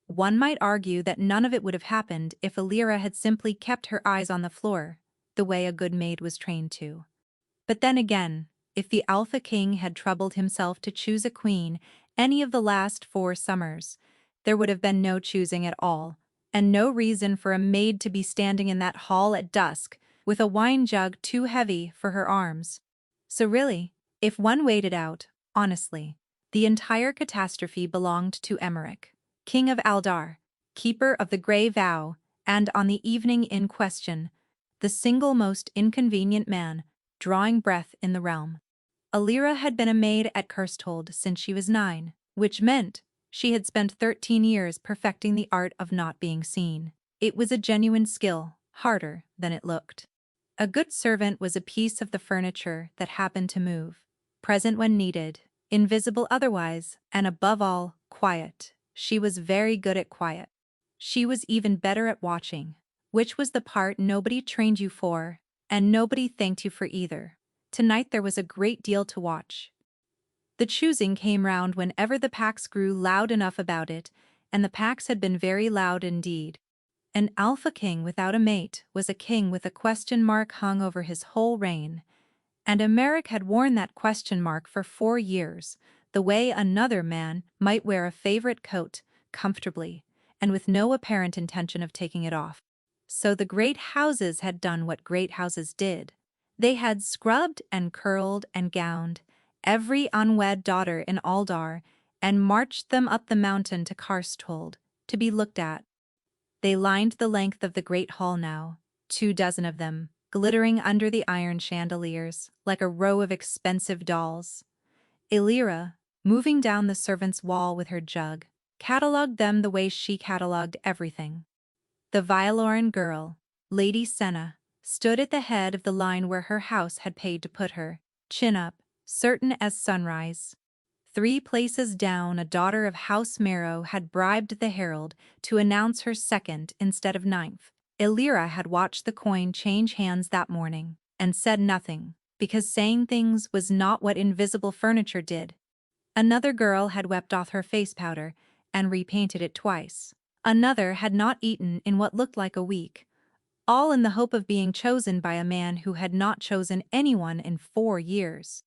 One might argue that none of it would have happened if Illyra had simply kept her eyes on the floor, the way a good maid was trained to. But then again, if the Alpha King had troubled himself to choose a queen any of the last 4 summers, there would have been no choosing at all, and no reason for a maid to be standing in that hall at dusk with a wine jug too heavy for her arms. So really, if one weighed it out, honestly, the entire catastrophe belonged to Emmerich, King of Aldar, keeper of the Grey Vow, and on the evening in question, the single most inconvenient man drawing breath in the realm. Illyra had been a maid at Kirsthold since she was 9, which meant she had spent 13 years perfecting the art of not being seen. It was a genuine skill, harder than it looked. A good servant was a piece of the furniture that happened to move, present when needed, invisible otherwise, and above all, quiet. She was very good at quiet. She was even better at watching, which was the part nobody trained you for, and nobody thanked you for either. Tonight there was a great deal to watch. The choosing came round whenever the packs grew loud enough about it, and the packs had been very loud indeed. An alpha king without a mate was a king with a question mark hung over his whole reign, and Emmerich had worn that question mark for 4 years, the way another man might wear a favorite coat, comfortably, and with no apparent intention of taking it off. So the great houses had done what great houses did. They had scrubbed and curled and gowned every unwed daughter in Aldar and marched them up the mountain to Karsthold, to be looked at. They lined the length of the great hall now, 24 of them, glittering under the iron chandeliers, like a row of expensive dolls. Illyra, moving down the servants' wall with her jug, catalogued them the way she catalogued everything. The Vialoran girl, Lady Senna, stood at the head of the line where her house had paid to put her, chin up, certain as sunrise. 3 places down, a daughter of House Marrow had bribed the herald to announce her 2nd instead of 9th. Illyra had watched the coin change hands that morning, and said nothing, because saying things was not what invisible furniture did. Another girl had wept off her face powder, and repainted it twice. Another had not eaten in what looked like a week, all in the hope of being chosen by a man who had not chosen anyone in 4 years.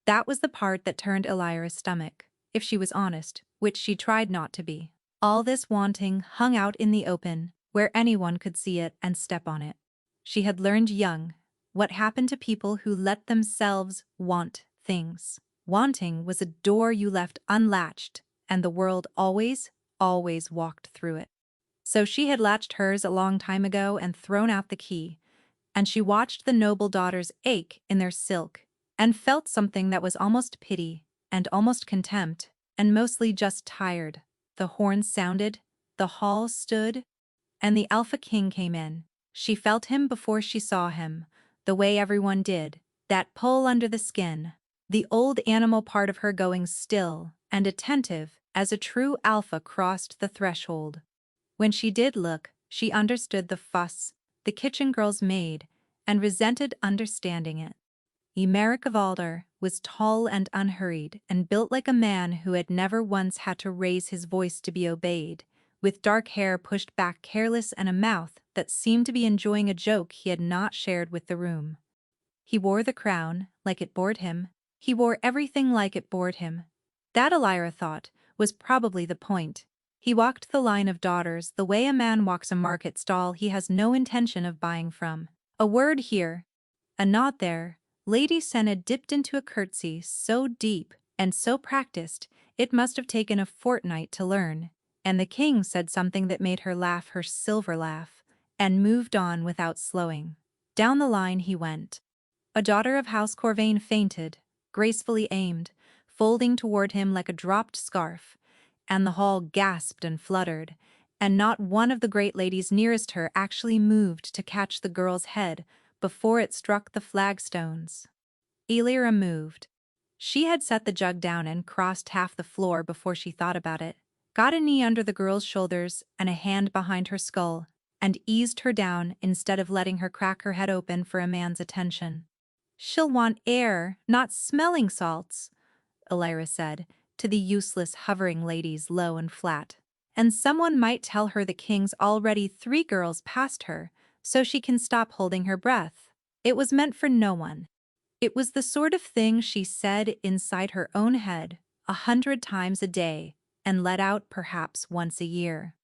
That was the part that turned Illyra's stomach, if she was honest, which she tried not to be. All this wanting hung out in the open, where anyone could see it and step on it. She had learned young what happened to people who let themselves want things. Wanting was a door you left unlatched, and the world always walked through it. So she had latched hers a long time ago and thrown out the key, and she watched the noble daughters ache in their silk, and felt something that was almost pity, and almost contempt, and mostly just tired. The horns sounded, the hall stood, and the Alpha King came in. She felt him before she saw him, the way everyone did, that pull under the skin, the old animal part of her going still and attentive as a true alpha crossed the threshold. When she did look, she understood the fuss the kitchen girls made, and resented understanding it. Emmerich of Aldar was tall and unhurried, and built like a man who had never once had to raise his voice to be obeyed, with dark hair pushed back careless and a mouth that seemed to be enjoying a joke he had not shared with the room. He wore the crown like it bored him. He wore everything like it bored him. That, Illyra thought, was probably the point. He walked the line of daughters the way a man walks a market stall he has no intention of buying from. A word here, a nod there. Lady Senna dipped into a curtsy so deep and so practiced it must have taken a fortnight to learn, and the king said something that made her laugh her silver laugh, and moved on without slowing. Down the line he went. A daughter of House Corvain fainted, gracefully aimed, folding toward him like a dropped scarf, and the hall gasped and fluttered, and not one of the great ladies nearest her actually moved to catch the girl's head before it struck the flagstones. Illyra moved. She had set the jug down and crossed half the floor before she thought about it, got a knee under the girl's shoulders and a hand behind her skull, and eased her down instead of letting her crack her head open for a man's attention. "She'll want air, not smelling salts," Illyra said, to the useless hovering ladies low and flat. and someone might tell her the king's already 3 girls past her, so she can stop holding her breath. It was meant for no one. It was the sort of thing she said inside her own head 100 times a day and let out perhaps once a year.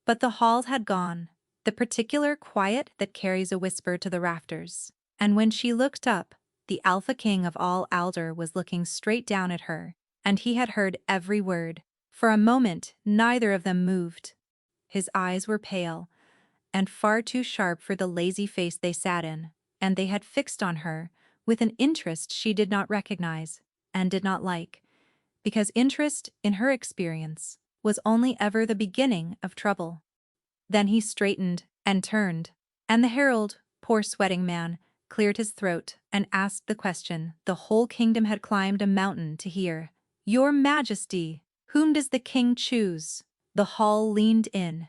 But the hall had gone, the particular quiet that carries a whisper to the rafters, and when she looked up, the Alpha King of all Alder was looking straight down at her, and he had heard every word. For a moment, neither of them moved. His eyes were pale, and far too sharp for the lazy face they sat in, and they had fixed on her with an interest she did not recognize and did not like, because interest, in her experience, was only ever the beginning of trouble. Then he straightened and turned, and the herald, poor sweating man, cleared his throat and asked the question the whole kingdom had climbed a mountain to hear. "Your Majesty, whom does the king choose?" The hall leaned in.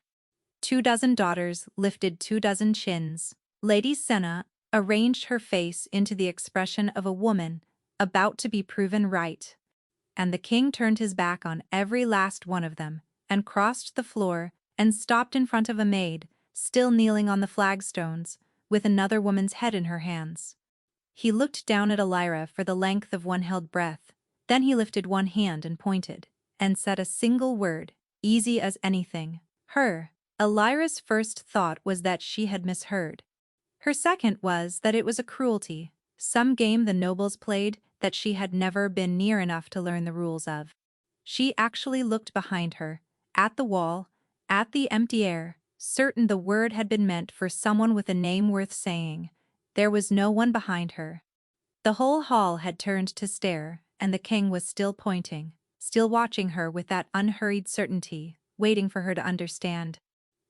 24 daughters lifted 24 chins. Lady Senna arranged her face into the expression of a woman about to be proven right. And the king turned his back on every last one of them and crossed the floor and stopped in front of a maid, still kneeling on the flagstones, with another woman's head in her hands. He looked down at Elira for the length of one held breath, then he lifted one hand and pointed, and said a single word, easy as anything. Her. Elira's first thought was that she had misheard. Her second was that it was a cruelty, some game the nobles played that she had never been near enough to learn the rules of. She actually looked behind her, at the wall, at the empty air, certain the word had been meant for someone with a name worth saying. There was no one behind her. The whole hall had turned to stare, and the king was still pointing, still watching her with that unhurried certainty, waiting for her to understand.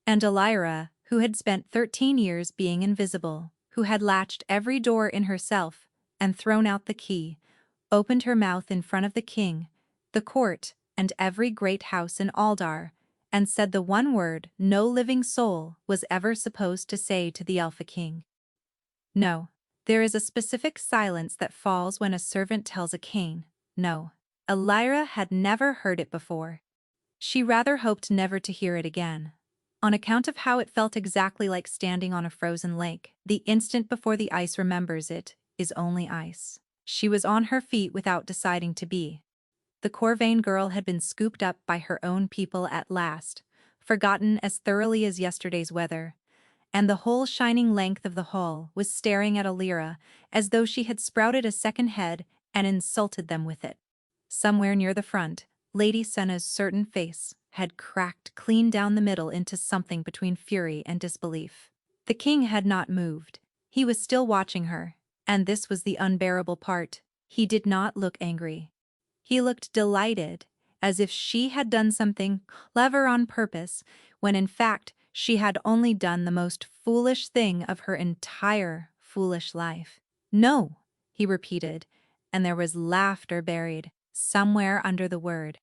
And Elira, who had spent 13 years being invisible, who had latched every door in herself and thrown out the key, opened her mouth in front of the king, the court, and every great house in Aldar, and said the one word no living soul was ever supposed to say to the Alpha King. No, there is a specific silence that falls when a servant tells a king no. Elira had never heard it before. She rather hoped never to hear it again, on account of how it felt exactly like standing on a frozen lake. The instant before the ice remembers it is only ice. She was on her feet without deciding to be. The Corvain girl had been scooped up by her own people at last, forgotten as thoroughly as yesterday's weather, and the whole shining length of the hall was staring at Elira as though she had sprouted a second head and insulted them with it. Somewhere near the front, Lady Senna's certain face had cracked clean down the middle into something between fury and disbelief. The king had not moved. He was still watching her, and this was the unbearable part. He did not look angry. He looked delighted, as if she had done something clever on purpose, when in fact she had only done the most foolish thing of her entire foolish life. "No," he repeated, and there was laughter buried somewhere under the word.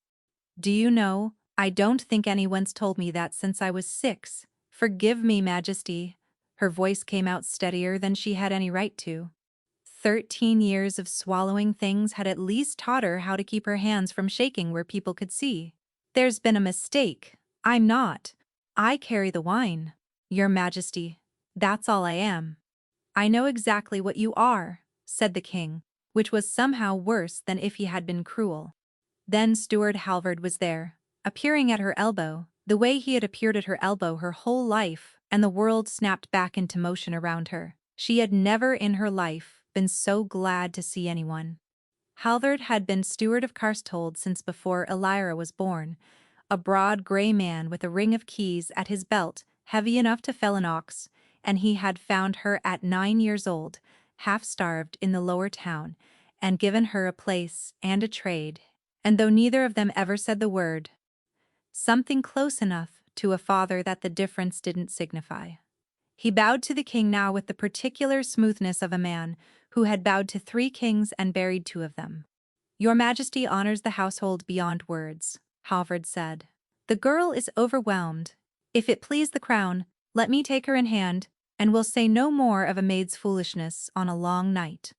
"Do you know, I don't think anyone's told me that since I was 6. Forgive me, Majesty." Her voice came out steadier than she had any right to. 13 years of swallowing things had at least taught her how to keep her hands from shaking where people could see. "There's been a mistake. I'm not. I carry the wine. Your Majesty, that's all I am." "I know exactly what you are," said the king, which was somehow worse than if he had been cruel. Then Steward Halvard was there, appearing at her elbow, the way he had appeared at her elbow her whole life, and the world snapped back into motion around her. She had never in her life been so glad to see anyone. Halvard had been steward of Karstold since before Elira was born, a broad grey man with a ring of keys at his belt heavy enough to fell an ox, and he had found her at 9 years old, half-starved in the lower town, and given her a place and a trade. And though neither of them ever said the word, something close enough to a father that the difference didn't signify. He bowed to the king now with the particular smoothness of a man who had bowed to 3 kings and buried 2 of them. "Your Majesty honors the household beyond words," Halvard said. "The girl is overwhelmed. If it please the crown, let me take her in hand, and we'll say no more of a maid's foolishness on a long night."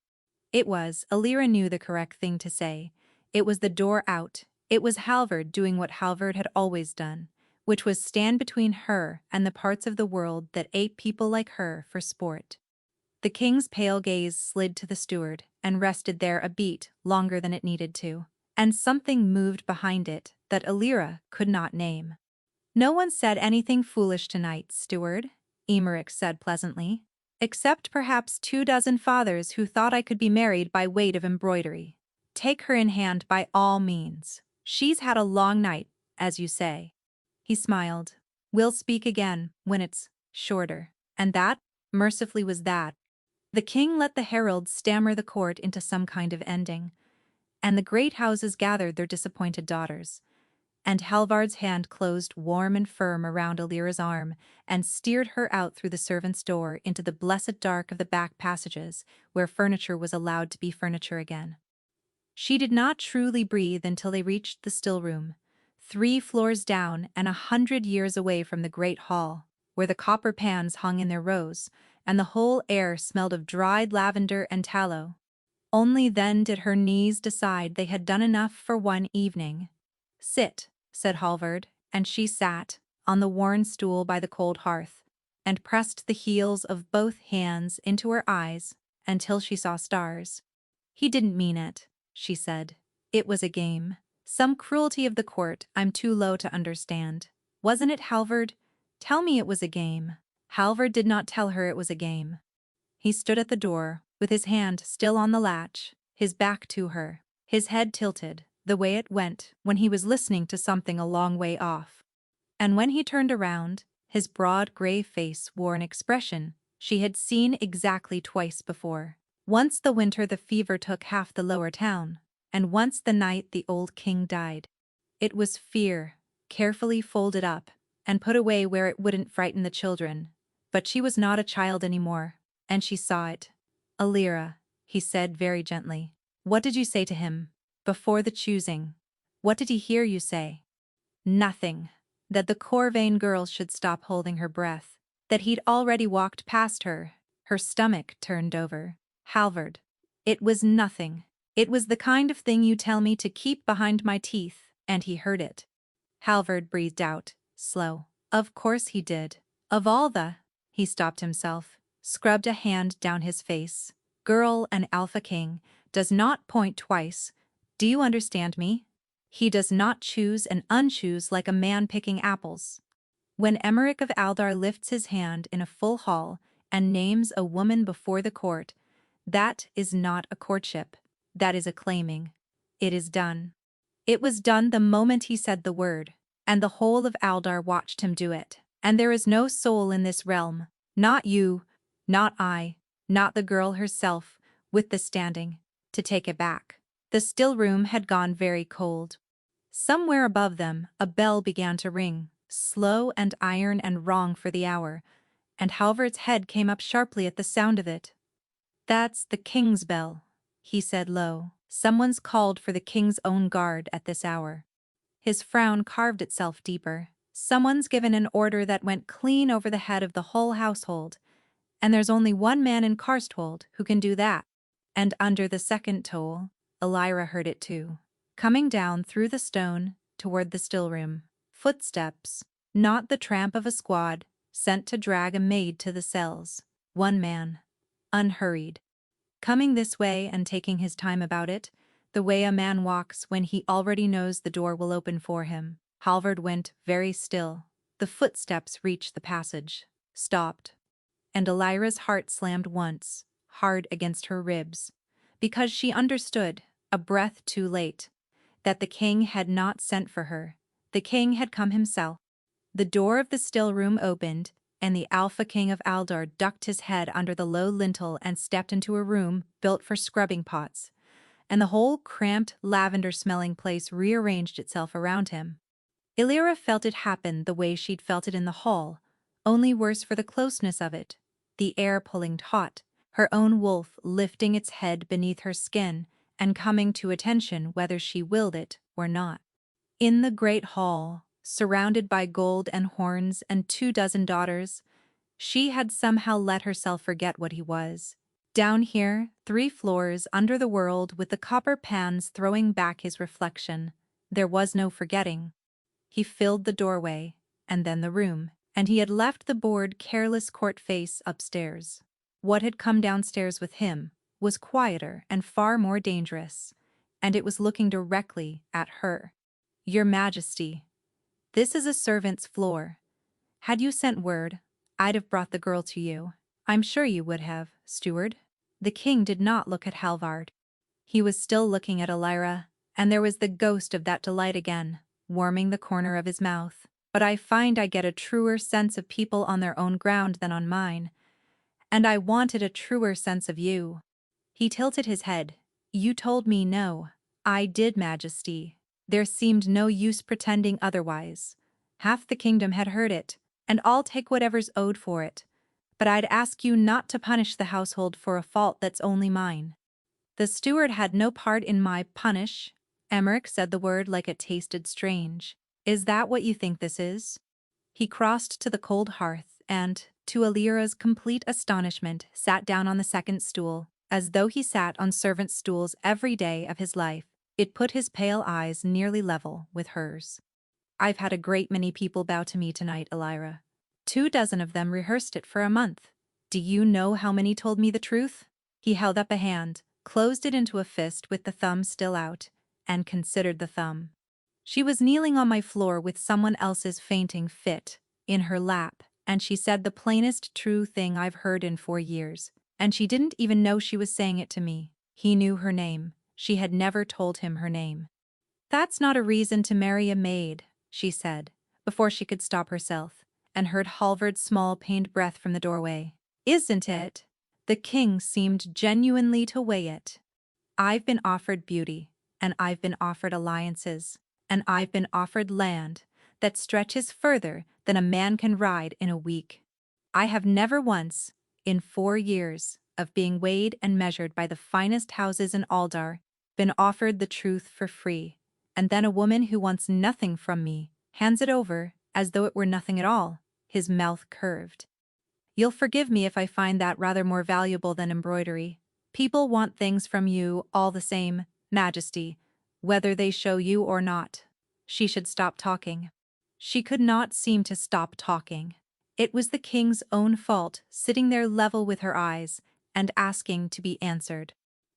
It was, Elira knew the correct thing to say. It was the door out. It was Halvard doing what Halvard had always done, which was stand between her and the parts of the world that ate people like her for sport. The king's pale gaze slid to the steward and rested there a beat longer than it needed to, and something moved behind it that Alira could not name. "No one said anything foolish tonight, steward," Emmerich said pleasantly, "except perhaps 24 fathers who thought I could be married by weight of embroidery. Take her in hand by all means. She's had a long night, as you say." He smiled. "We'll speak again, when it's shorter." And that, mercifully, was that. The king let the heralds stammer the court into some kind of ending, and the great houses gathered their disappointed daughters. And Halvard's hand closed warm and firm around Alira's arm and steered her out through the servants' door into the blessed dark of the back passages, where furniture was allowed to be furniture again. She did not truly breathe until they reached the still room, 3 floors down and 100 years away from the great hall, where the copper pans hung in their rows, and the whole air smelled of dried lavender and tallow. Only then did her knees decide they had done enough for one evening. "Sit," said Halvard, and she sat, on the worn stool by the cold hearth, and pressed the heels of both hands into her eyes until she saw stars. "He didn't mean it," she said. "It was a game. Some cruelty of the court I'm too low to understand. Wasn't it, Halvard? Tell me it was a game." Halvard did not tell her it was a game. He stood at the door, with his hand still on the latch, his back to her, his head tilted, the way it went when he was listening to something a long way off. And when he turned around, his broad gray face wore an expression she had seen exactly twice before. Once the winter the fever took half the lower town, and once the night the old king died. It was fear, carefully folded up and put away where it wouldn't frighten the children. But she was not a child anymore, and she saw it. "Alira," he said very gently, "what did you say to him? Before the choosing? What did he hear you say?" "Nothing. That the Corvain girl should stop holding her breath. That he'd already walked past her." Her stomach turned over. "Halvard, it was nothing. It was the kind of thing you tell me to keep behind my teeth," and he heard it. Halvard breathed out, slow. "Of course he did. Of all the—" He stopped himself, scrubbed a hand down his face. "Girl and Alpha King does not point twice. Do you understand me? He does not choose and unchoose like a man picking apples. When Emmerich of Aldar lifts his hand in a full hall and names a woman before the court, that is not a courtship. That is a claiming. It is done. It was done the moment he said the word, and the whole of Aldar watched him do it. And there is no soul in this realm, not you, not I, not the girl herself, with the standing, to take it back." The still room had gone very cold. Somewhere above them, a bell began to ring, slow and iron and wrong for the hour, and Halvard's head came up sharply at the sound of it. "That's the king's bell," he said low. "Someone's called for the king's own guard at this hour." His frown carved itself deeper. "Someone's given an order that went clean over the head of the whole household, and there's only one man in Karstwold who can do that." And under the second toll, Alira heard it too. Coming down through the stone, toward the still room. Footsteps, not the tramp of a squad, sent to drag a maid to the cells. One man. Unhurried. Coming this way and taking his time about it, the way a man walks when he already knows the door will open for him. Halvard went very still. The footsteps reached the passage. Stopped. And Alira's heart slammed once, hard against her ribs, because she understood, a breath too late, that the king had not sent for her. The king had come himself. The door of the still room opened, and the Alpha King of Aldar ducked his head under the low lintel and stepped into a room built for scrubbing pots, and the whole cramped, lavender-smelling place rearranged itself around him. Alira felt it happen the way she'd felt it in the hall, only worse for the closeness of it, the air pulling taut, her own wolf lifting its head beneath her skin and coming to attention whether she willed it or not. In the great hall, surrounded by gold and horns and 24 daughters, she had somehow let herself forget what he was. Down here, 3 floors under the world with the copper pans throwing back his reflection, there was no forgetting. He filled the doorway, and then the room, and he had left the bored, careless court face upstairs. What had come downstairs with him was quieter and far more dangerous, and it was looking directly at her. "Your Majesty, this is a servant's floor. Had you sent word, I'd have brought the girl to you." "I'm sure you would have, steward." The king did not look at Halvard. He was still looking at Elira, and there was the ghost of that delight again, warming the corner of his mouth. "But I find I get a truer sense of people on their own ground than on mine, and I wanted a truer sense of you." He tilted his head. "You told me no." "I did, Majesty." There seemed no use pretending otherwise. Half the kingdom had heard it, and I'll take whatever's owed for it. But I'd ask you not to punish the household for a fault that's only mine. The steward had no part in my punish. Emmerich said the word like it tasted strange. "Is that what you think this is?" He crossed to the cold hearth and, to Elira's complete astonishment, sat down on the second stool, as though he sat on servant stools every day of his life. It put his pale eyes nearly level with hers. "I've had a great many people bow to me tonight, Elira. 24 of them rehearsed it for a month. Do you know how many told me the truth?" He held up a hand, closed it into a fist with the thumb still out, and considered the thumb. "She was kneeling on my floor with someone else's fainting fit in her lap, and she said the plainest true thing I've heard in 4 years, and she didn't even know she was saying it to me." He knew her name. She had never told him her name. "That's not a reason to marry a maid," she said, before she could stop herself, and heard Halvard's small pained breath from the doorway. "Isn't it?" The king seemed genuinely to weigh it. "I've been offered beauty, and I've been offered alliances, and I've been offered land that stretches further than a man can ride in a week. I have never once, in 4 years of being weighed and measured by the finest houses in Aldar, been offered the truth for free, and then a woman who wants nothing from me hands it over as though it were nothing at all." His mouth curved. "You'll forgive me if I find that rather more valuable than embroidery. People want things from you all the same, Majesty, whether they show you or not." She should stop talking. She could not seem to stop talking. It was the king's own fault, sitting there level with her eyes and asking to be answered.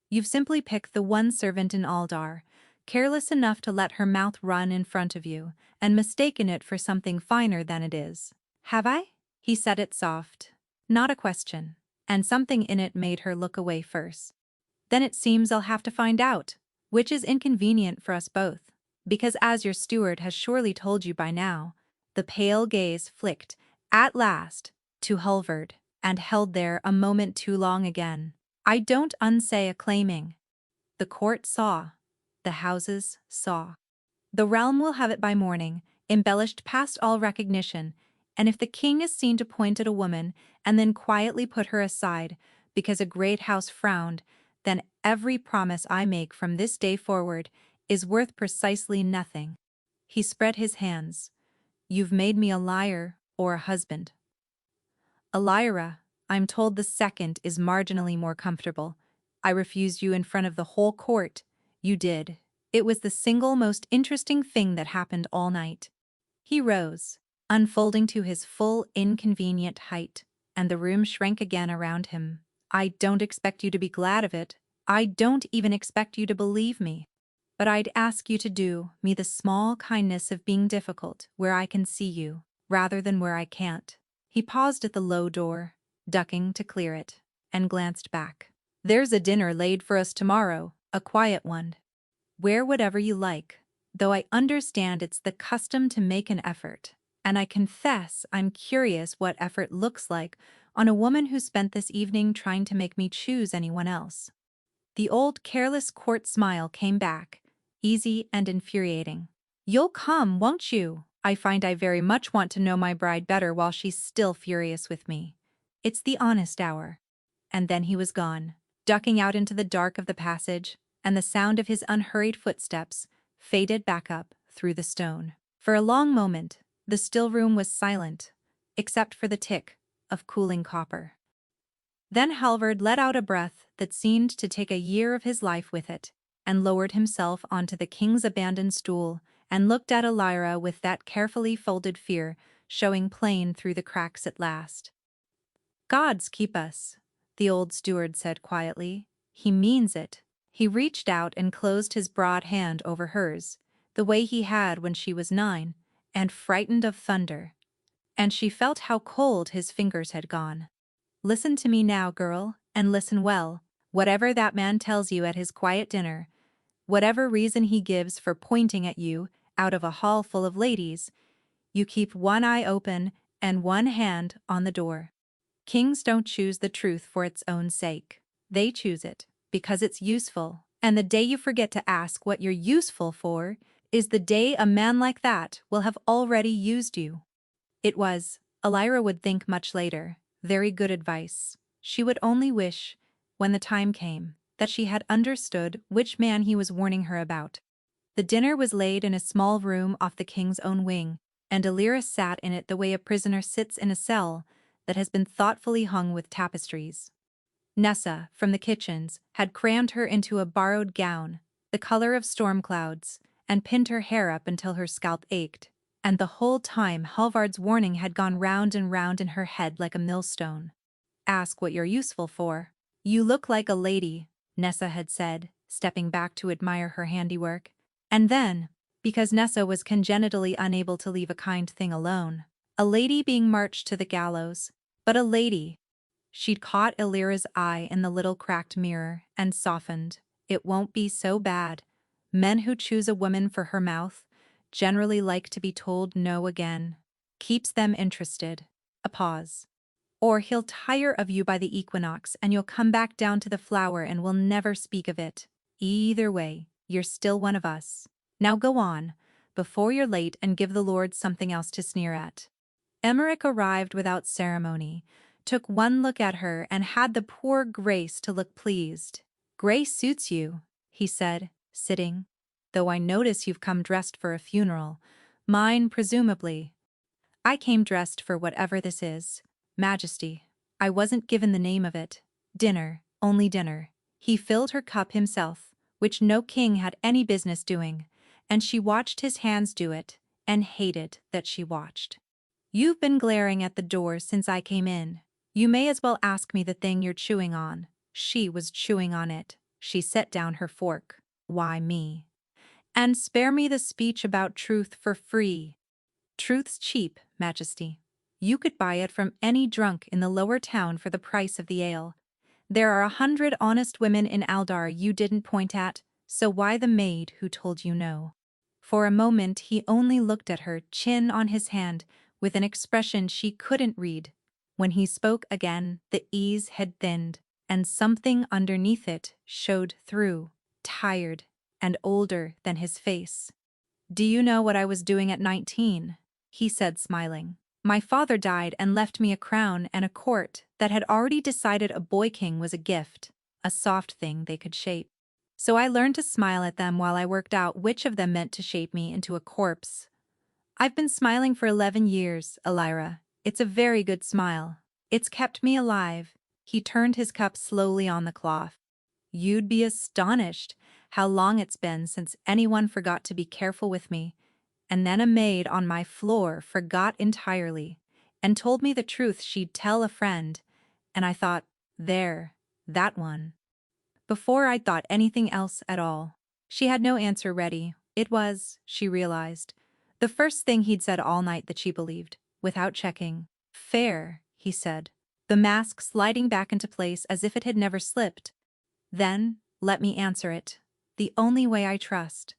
"You've simply picked the one servant in Aldar, careless enough to let her mouth run in front of you, and mistaken it for something finer than it is. Have I?" He said it soft. Not a question, and something in it made her look away first. "Then it seems I'll have to find out, which is inconvenient for us both, because as your steward has surely told you by now." The pale gaze flicked, at last, to Halvard, and held there a moment too long again. "I don't unsay a claiming. The court saw. The houses saw. The realm will have it by morning, embellished past all recognition, and if the king is seen to point at a woman and then quietly put her aside because a great house frowned, then every promise I make from this day forward is worth precisely nothing." He spread his hands. "You've made me a liar or a husband." "Elira, I'm told the second is marginally more comfortable. I refused you in front of the whole court." "You did. It was the single most interesting thing that happened all night." He rose, unfolding to his full inconvenient height, and the room shrank again around him. "I don't expect you to be glad of it. I don't even expect you to believe me. But I'd ask you to do me the small kindness of being difficult where I can see you, rather than where I can't." He paused at the low door, ducking to clear it, and glanced back. "There's a dinner laid for us tomorrow, a quiet one. Wear whatever you like, though I understand it's the custom to make an effort, and I confess I'm curious what effort looks like on a woman who spent this evening trying to make me choose anyone else." The old careless court smile came back, easy and infuriating. "You'll come, won't you? I find I very much want to know my bride better while she's still furious with me. It's the honest hour." And then he was gone, ducking out into the dark of the passage, and the sound of his unhurried footsteps faded back up through the stone. For a long moment, the still room was silent, except for the tick of cooling copper. Then Halvard let out a breath that seemed to take a year of his life with it, and lowered himself onto the king's abandoned stool, and looked at Elira with that carefully folded fear showing plain through the cracks at last. "Gods keep us," the old steward said quietly. "He means it." He reached out and closed his broad hand over hers, the way he had when she was 9, and frightened of thunder. And she felt how cold his fingers had gone. "Listen to me now, girl, and listen well. Whatever that man tells you at his quiet dinner, whatever reason he gives for pointing at you out of a hall full of ladies, you keep one eye open and one hand on the door. Kings don't choose the truth for its own sake. They choose it because it's useful, and the day you forget to ask what you're useful for is the day a man like that will have already used you." It was, Elira would think much later, very good advice. She would only wish, when the time came, that she had understood which man he was warning her about. The dinner was laid in a small room off the king's own wing, and Elira sat in it the way a prisoner sits in a cell that has been thoughtfully hung with tapestries. Nessa, from the kitchens, had crammed her into a borrowed gown, the color of storm clouds, and pinned her hair up until her scalp ached. And the whole time Halvard's warning had gone round and round in her head like a millstone. "Ask what you're useful for. You look like a lady," Nessa had said, stepping back to admire her handiwork. And then, because Nessa was congenitally unable to leave a kind thing alone, a lady being marched to the gallows, but a lady. She'd caught Elira's eye in the little cracked mirror and softened. It won't be so bad. Men who choose a woman for her mouth generally like to be told no again. Keeps them interested. A pause. "Or he'll tire of you by the equinox and you'll come back down to the flower and we'll never speak of it. Either way, you're still one of us. Now go on, before you're late, and give the Lord something else to sneer at." Emmerich arrived without ceremony, took one look at her and had the poor grace to look pleased. "Gray suits you," he said, sitting. "Though I notice you've come dressed for a funeral. Mine, presumably." "I came dressed for whatever this is, Majesty. I wasn't given the name of it. Dinner, only dinner." He filled her cup himself, which no king had any business doing, and she watched his hands do it, and hated that she watched. "You've been glaring at the door since I came in. You may as well ask me the thing you're chewing on." She was chewing on it. She set down her fork. "Why me? And spare me the speech about truth for free." "Truth's cheap, Majesty. You could buy it from any drunk in the lower town for the price of the ale. There are 100 honest women in Aldar you didn't point at, so why the maid who told you no?" For a moment he only looked at her, chin on his hand, with an expression she couldn't read. When he spoke again, the ease had thinned, and something underneath it showed through, tired and older than his face. "Do you know what I was doing at 19? He said, smiling. "My father died and left me a crown and a court that had already decided a boy king was a gift, a soft thing they could shape. So I learned to smile at them while I worked out which of them meant to shape me into a corpse. I've been smiling for 11 years, Elira. It's a very good smile. It's kept me alive." He turned his cup slowly on the cloth. "You'd be astonished how long it's been since anyone forgot to be careful with me. And then a maid on my floor forgot entirely, and told me the truth she'd tell a friend, and I thought, there, that one. Before I'd thought anything else at all." She had no answer ready. It was, she realized, the first thing he'd said all night that she believed, without checking. "Fair," he said, the mask sliding back into place as if it had never slipped. "Then, let me answer it. The only way I trust.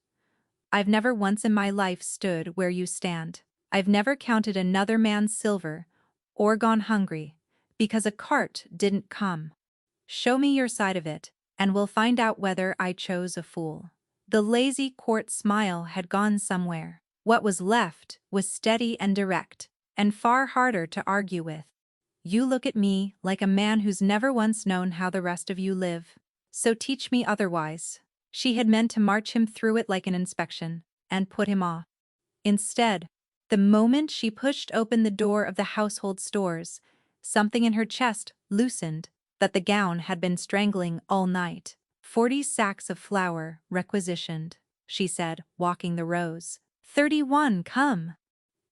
I've never once in my life stood where you stand. I've never counted another man's silver, or gone hungry, because a cart didn't come. Show me your side of it, and we'll find out whether I chose a fool." The lazy court smile had gone somewhere. What was left was steady and direct, and far harder to argue with. "You look at me like a man who's never once known how the rest of you live. So teach me otherwise." She had meant to march him through it like an inspection, and put him off. Instead, the moment she pushed open the door of the household stores, something in her chest loosened that the gown had been strangling all night. 40 sacks of flour requisitioned," she said, walking the rows. 31, come.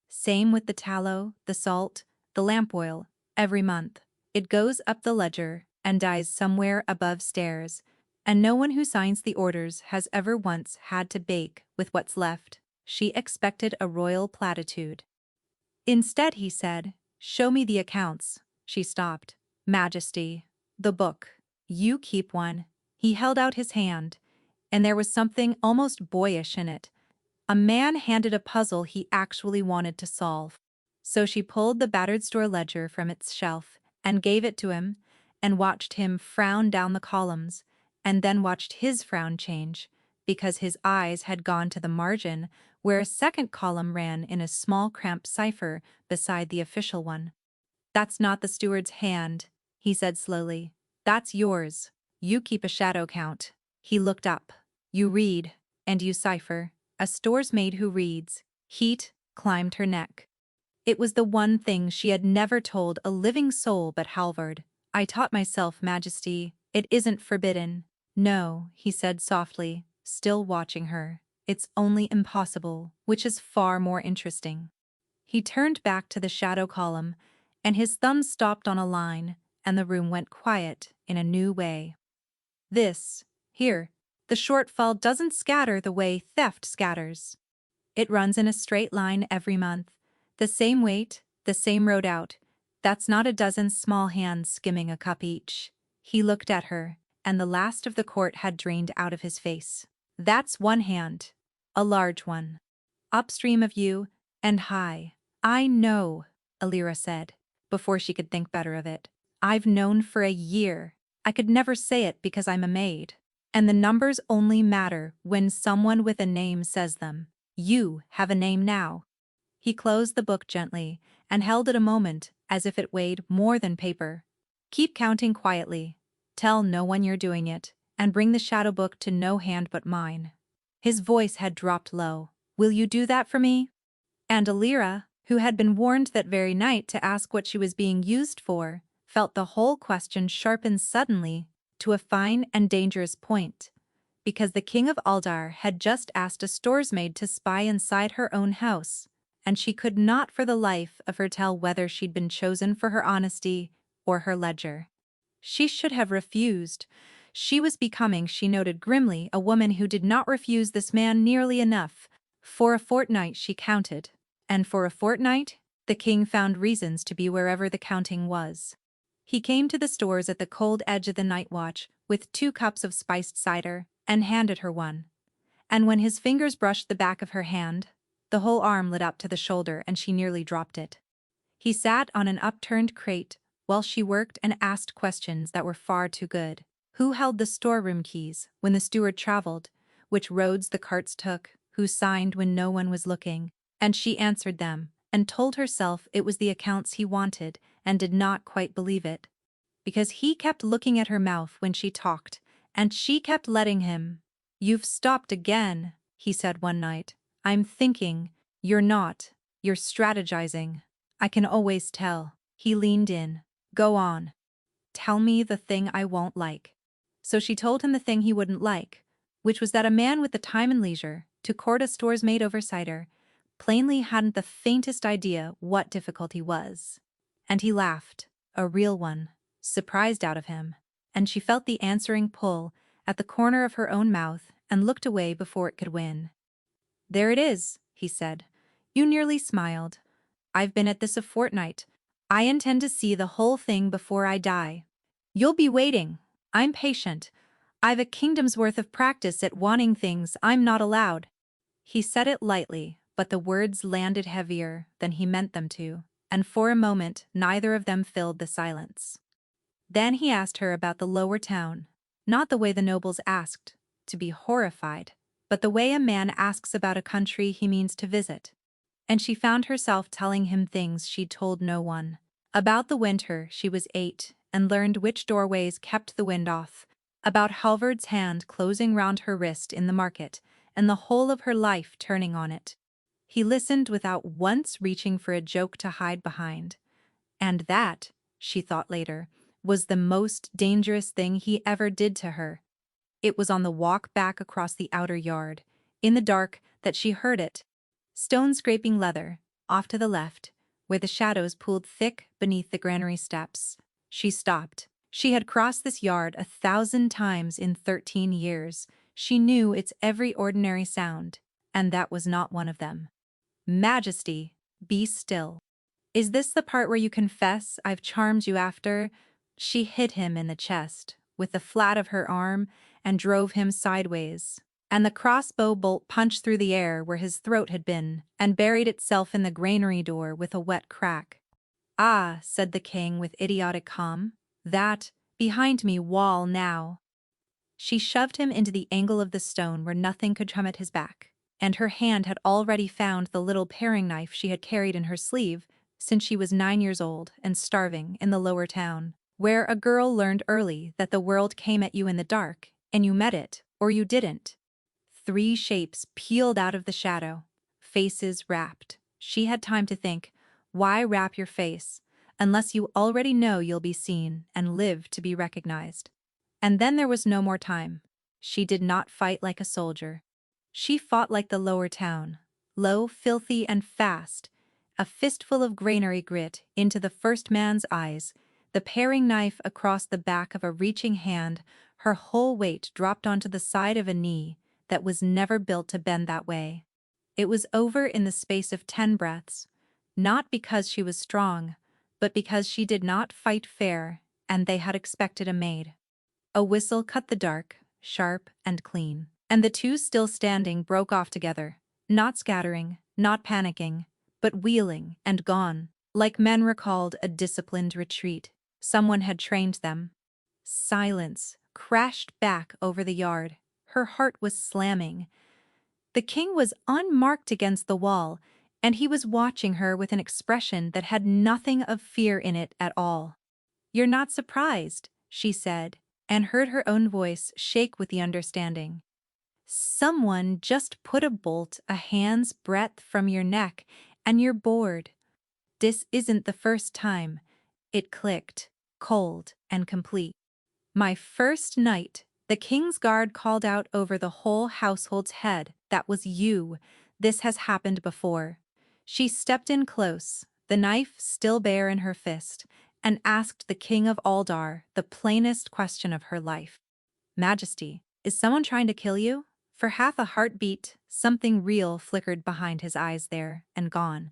Same with the tallow, the salt, the lamp oil. Every month, it goes up the ledger and dies somewhere above stairs, and no one who signs the orders has ever once had to bake with what's left. She expected a royal platitude. Instead, he said, "Show me the accounts." She stopped. "Majesty, the book. You keep one." He held out his hand, and there was something almost boyish in it. A man handed a puzzle he actually wanted to solve. So she pulled the battered store ledger from its shelf and gave it to him, and watched him frown down the columns, and then watched his frown change, because his eyes had gone to the margin where a second column ran in a small cramped cipher beside the official one. "That's not the steward's hand," he said slowly. "That's yours. You keep a shadow count." He looked up. "You read, and you cipher." A store's maid who reads. Heat climbed her neck. It was the one thing she had never told a living soul but Halvard. "I taught myself, Majesty. It isn't forbidden." "No," he said softly, still watching her. "It's only impossible, which is far more interesting." He turned back to the shadow column, and his thumb stopped on a line, and the room went quiet in a new way. "This, here, the shortfall doesn't scatter the way theft scatters. It runs in a straight line every month. The same weight, the same road out. That's not a dozen small hands skimming a cup each." He looked at her, and the last of the court had drained out of his face. "That's one hand. A large one. Upstream of you, and high." "I know," Alira said, before she could think better of it. "I've known for a year. I could never say it because I'm a maid. And the numbers only matter when someone with a name says them. You have a name now." He closed the book gently and held it a moment as if it weighed more than paper. "Keep counting quietly. Tell no one you're doing it, and bring the shadow book to no hand but mine." His voice had dropped low. "Will you do that for me?" And Alira, who had been warned that very night to ask what she was being used for, felt the whole question sharpen suddenly to a fine and dangerous point, because the king of Aldar had just asked a store's maid to spy inside her own house, and she could not for the life of her tell whether she'd been chosen for her honesty or her ledger. She should have refused. She was becoming, she noted grimly, a woman who did not refuse this man nearly enough. For a fortnight she counted, and for a fortnight the king found reasons to be wherever the counting was. He came to the stores at the cold edge of the night watch with 2 cups of spiced cider and handed her one. And when his fingers brushed the back of her hand, the whole arm lit up to the shoulder and she nearly dropped it. He sat on an upturned crate while she worked and asked questions that were far too good. Who held the storeroom keys when the steward traveled? Which roads the carts took? Who signed when no one was looking? And she answered them, and told herself it was the accounts he wanted, and did not quite believe it. Because he kept looking at her mouth when she talked, and she kept letting him. "You've stopped again," he said one night. "I'm thinking. You're not. You're strategizing. I can always tell." He leaned in. "Go on. Tell me the thing I won't like." So she told him the thing he wouldn't like, which was that a man with the time and leisure to court a store's maid over cider plainly hadn't the faintest idea what difficulty was. And he laughed, a real one, surprised out of him, and she felt the answering pull at the corner of her own mouth and looked away before it could win. "There it is," he said. "You nearly smiled. I've been at this a fortnight. I intend to see the whole thing before I die. You'll be waiting. I'm patient. I've a kingdom's worth of practice at wanting things I'm not allowed." He said it lightly, but the words landed heavier than he meant them to, and for a moment neither of them filled the silence. Then he asked her about the lower town, not the way the nobles asked, to be horrified, but the way a man asks about a country he means to visit. And she found herself telling him things she'd told no one. About the winter she was 8 and learned which doorways kept the wind off, about Halvard's hand closing round her wrist in the market, and the whole of her life turning on it. He listened without once reaching for a joke to hide behind. And that, she thought later, was the most dangerous thing he ever did to her. It was on the walk back across the outer yard, in the dark, that she heard it. Stone scraping leather, off to the left, where the shadows pooled thick beneath the granary steps. She stopped. She had crossed this yard 1,000 times in 13 years. She knew its every ordinary sound, and that was not one of them. Majesty, be still. Is this the part where you confess I've charmed you after? She hit him in the chest with the flat of her arm and drove him sideways, and the crossbow bolt punched through the air where his throat had been and buried itself in the granary door with a wet crack. "Ah," said the king with idiotic calm, "that, behind me wall now." She shoved him into the angle of the stone where nothing could come at his back, and her hand had already found the little paring knife she had carried in her sleeve since she was 9 years old and starving in the lower town, where a girl learned early that the world came at you in the dark, and you met it, or you didn't. 3 shapes peeled out of the shadow, faces wrapped. She had time to think, why wrap your face, unless you already know you'll be seen and live to be recognized? And then there was no more time. She did not fight like a soldier. She fought like the lower town, low, filthy, and fast, a fistful of granary grit into the first man's eyes, the paring knife across the back of a reaching hand, her whole weight dropped onto the side of a knee that was never built to bend that way. It was over in the space of 10 breaths, not because she was strong, but because she did not fight fair, and they had expected a maid. A whistle cut the dark, sharp and clean, and the two still standing broke off together, not scattering, not panicking, but wheeling and gone, like men recalled a disciplined retreat. Someone had trained them. Silence crashed back over the yard. Her heart was slamming. The king was unmarked against the wall, and he was watching her with an expression that had nothing of fear in it at all. "You're not surprised," she said, and heard her own voice shake with the understanding. "Someone just put a bolt a hand's breadth from your neck, and you're bored." This isn't the first time. It clicked, cold and complete. "My first night," the king's guard called out over the whole household's head. "That was you. This has happened before." She stepped in close, the knife still bare in her fist, and asked the king of Aldar the plainest question of her life. "Majesty, is someone trying to kill you?" For half a heartbeat, something real flickered behind his eyes there, and gone.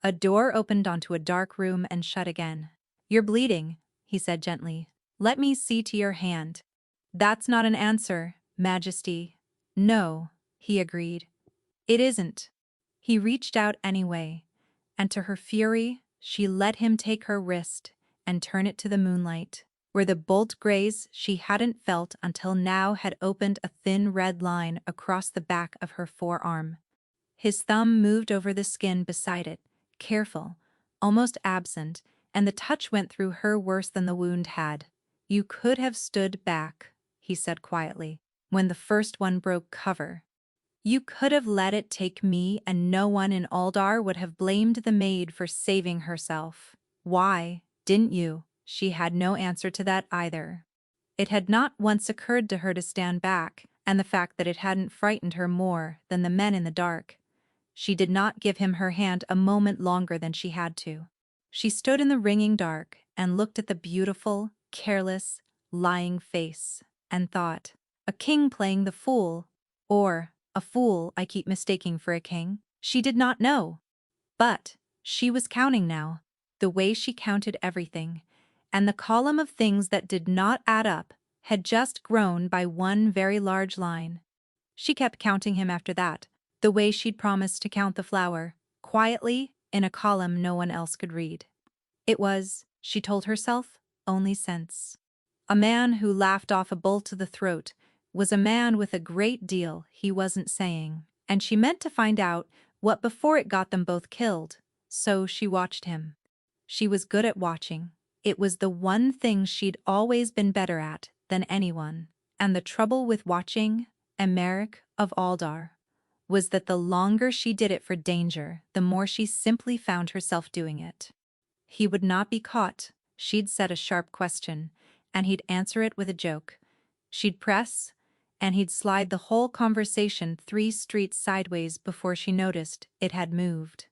A door opened onto a dark room and shut again. "You're bleeding," he said gently. "Let me see to your hand." "That's not an answer, Majesty." "No," he agreed. "It isn't." He reached out anyway, and to her fury, she let him take her wrist and turn it to the moonlight, where the bolt graze she hadn't felt until now had opened a thin red line across the back of her forearm. His thumb moved over the skin beside it, careful, almost absent, and the touch went through her worse than the wound had. "You could have stood back," he said quietly, "when the first one broke cover. You could have let it take me, and no one in Aldar would have blamed the maid for saving herself. Why didn't you?" She had no answer to that either. It had not once occurred to her to stand back, and the fact that it hadn't frightened her more than the men in the dark. She did not give him her hand a moment longer than she had to. She stood in the ringing dark and looked at the beautiful, careless, lying face, and thought, a king playing the fool, or a fool I keep mistaking for a king. She did not know. But she was counting now, the way she counted everything, and the column of things that did not add up had just grown by one very large line. She kept counting him after that, the way she'd promised to count the flour, quietly, in a column no one else could read. It was, she told herself, only sense. A man who laughed off a bolt to the throat was a man with a great deal he wasn't saying, and she meant to find out what before it got them both killed, so she watched him. She was good at watching. It was the one thing she'd always been better at than anyone, and the trouble with watching Emeric of Aldar was that the longer she did it for danger, the more she simply found herself doing it. He would not be caught. She'd set a sharp question, and he'd answer it with a joke. She'd press, and he'd slide the whole conversation 3 streets sideways before she noticed it had moved.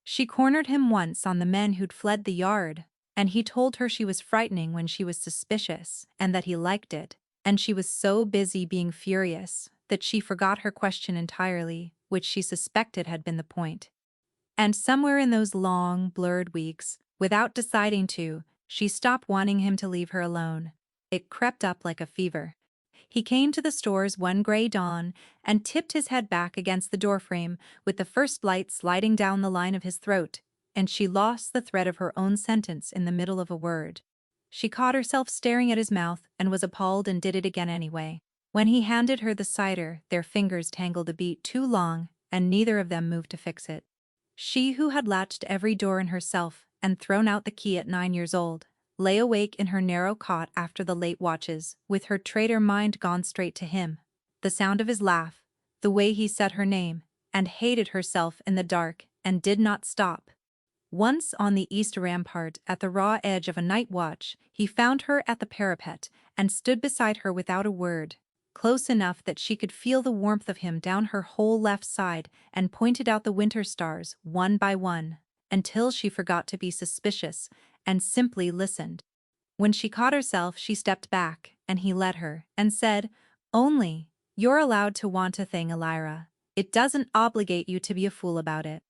She cornered him once on the men who'd fled the yard, and he told her she was frightening when she was suspicious and that he liked it, and she was so busy being furious that she forgot her question entirely, which she suspected had been the point. And somewhere in those long, blurred weeks, without deciding to, she stopped wanting him to leave her alone. It crept up like a fever. He came to the stores one gray dawn and tipped his head back against the doorframe with the first light sliding down the line of his throat, and she lost the thread of her own sentence in the middle of a word. She caught herself staring at his mouth and was appalled and did it again anyway. When he handed her the cider, their fingers tangled a beat too long, and neither of them moved to fix it. She who had latched every door in herself and thrown out the key at 9 years old, lay awake in her narrow cot after the late watches, with her traitor mind gone straight to him. The sound of his laugh, the way he said her name, and hated herself in the dark and did not stop. Once on the east rampart at the raw edge of a night watch, he found her at the parapet and stood beside her without a word, close enough that she could feel the warmth of him down her whole left side, and pointed out the winter stars one by one, until she forgot to be suspicious and simply listened. When she caught herself, she stepped back, and he let her, and said, "Only, you're allowed to want a thing, Elira. It doesn't obligate you to be a fool about it."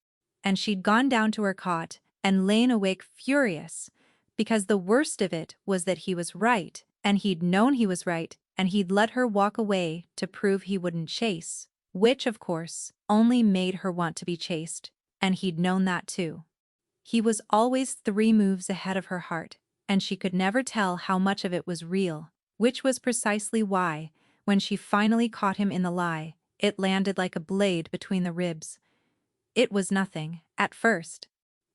And she'd gone down to her cot and lain awake furious, because the worst of it was that he was right, and he'd known he was right, and he'd let her walk away to prove he wouldn't chase, which, of course, only made her want to be chased, and he'd known that too. He was always 3 moves ahead of her heart, and she could never tell how much of it was real, which was precisely why, when she finally caught him in the lie, it landed like a blade between the ribs. It was nothing, at first.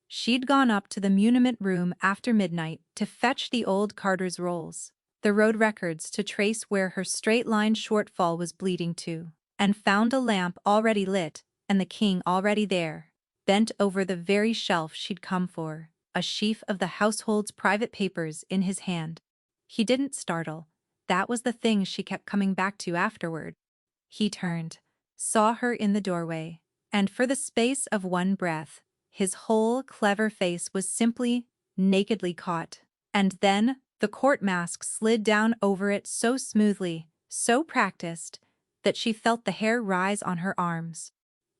She'd gone up to the muniment room after midnight to fetch the old Carter's rolls, the road records to trace where her straight-line shortfall was bleeding to, and found a lamp already lit and the king already there, bent over the very shelf she'd come for, a sheaf of the household's private papers in his hand. He didn't startle. That was the thing she kept coming back to afterward. He turned, saw her in the doorway, and for the space of one breath, his whole clever face was simply, nakedly caught. And then the court mask slid down over it so smoothly, so practiced, that she felt the hair rise on her arms.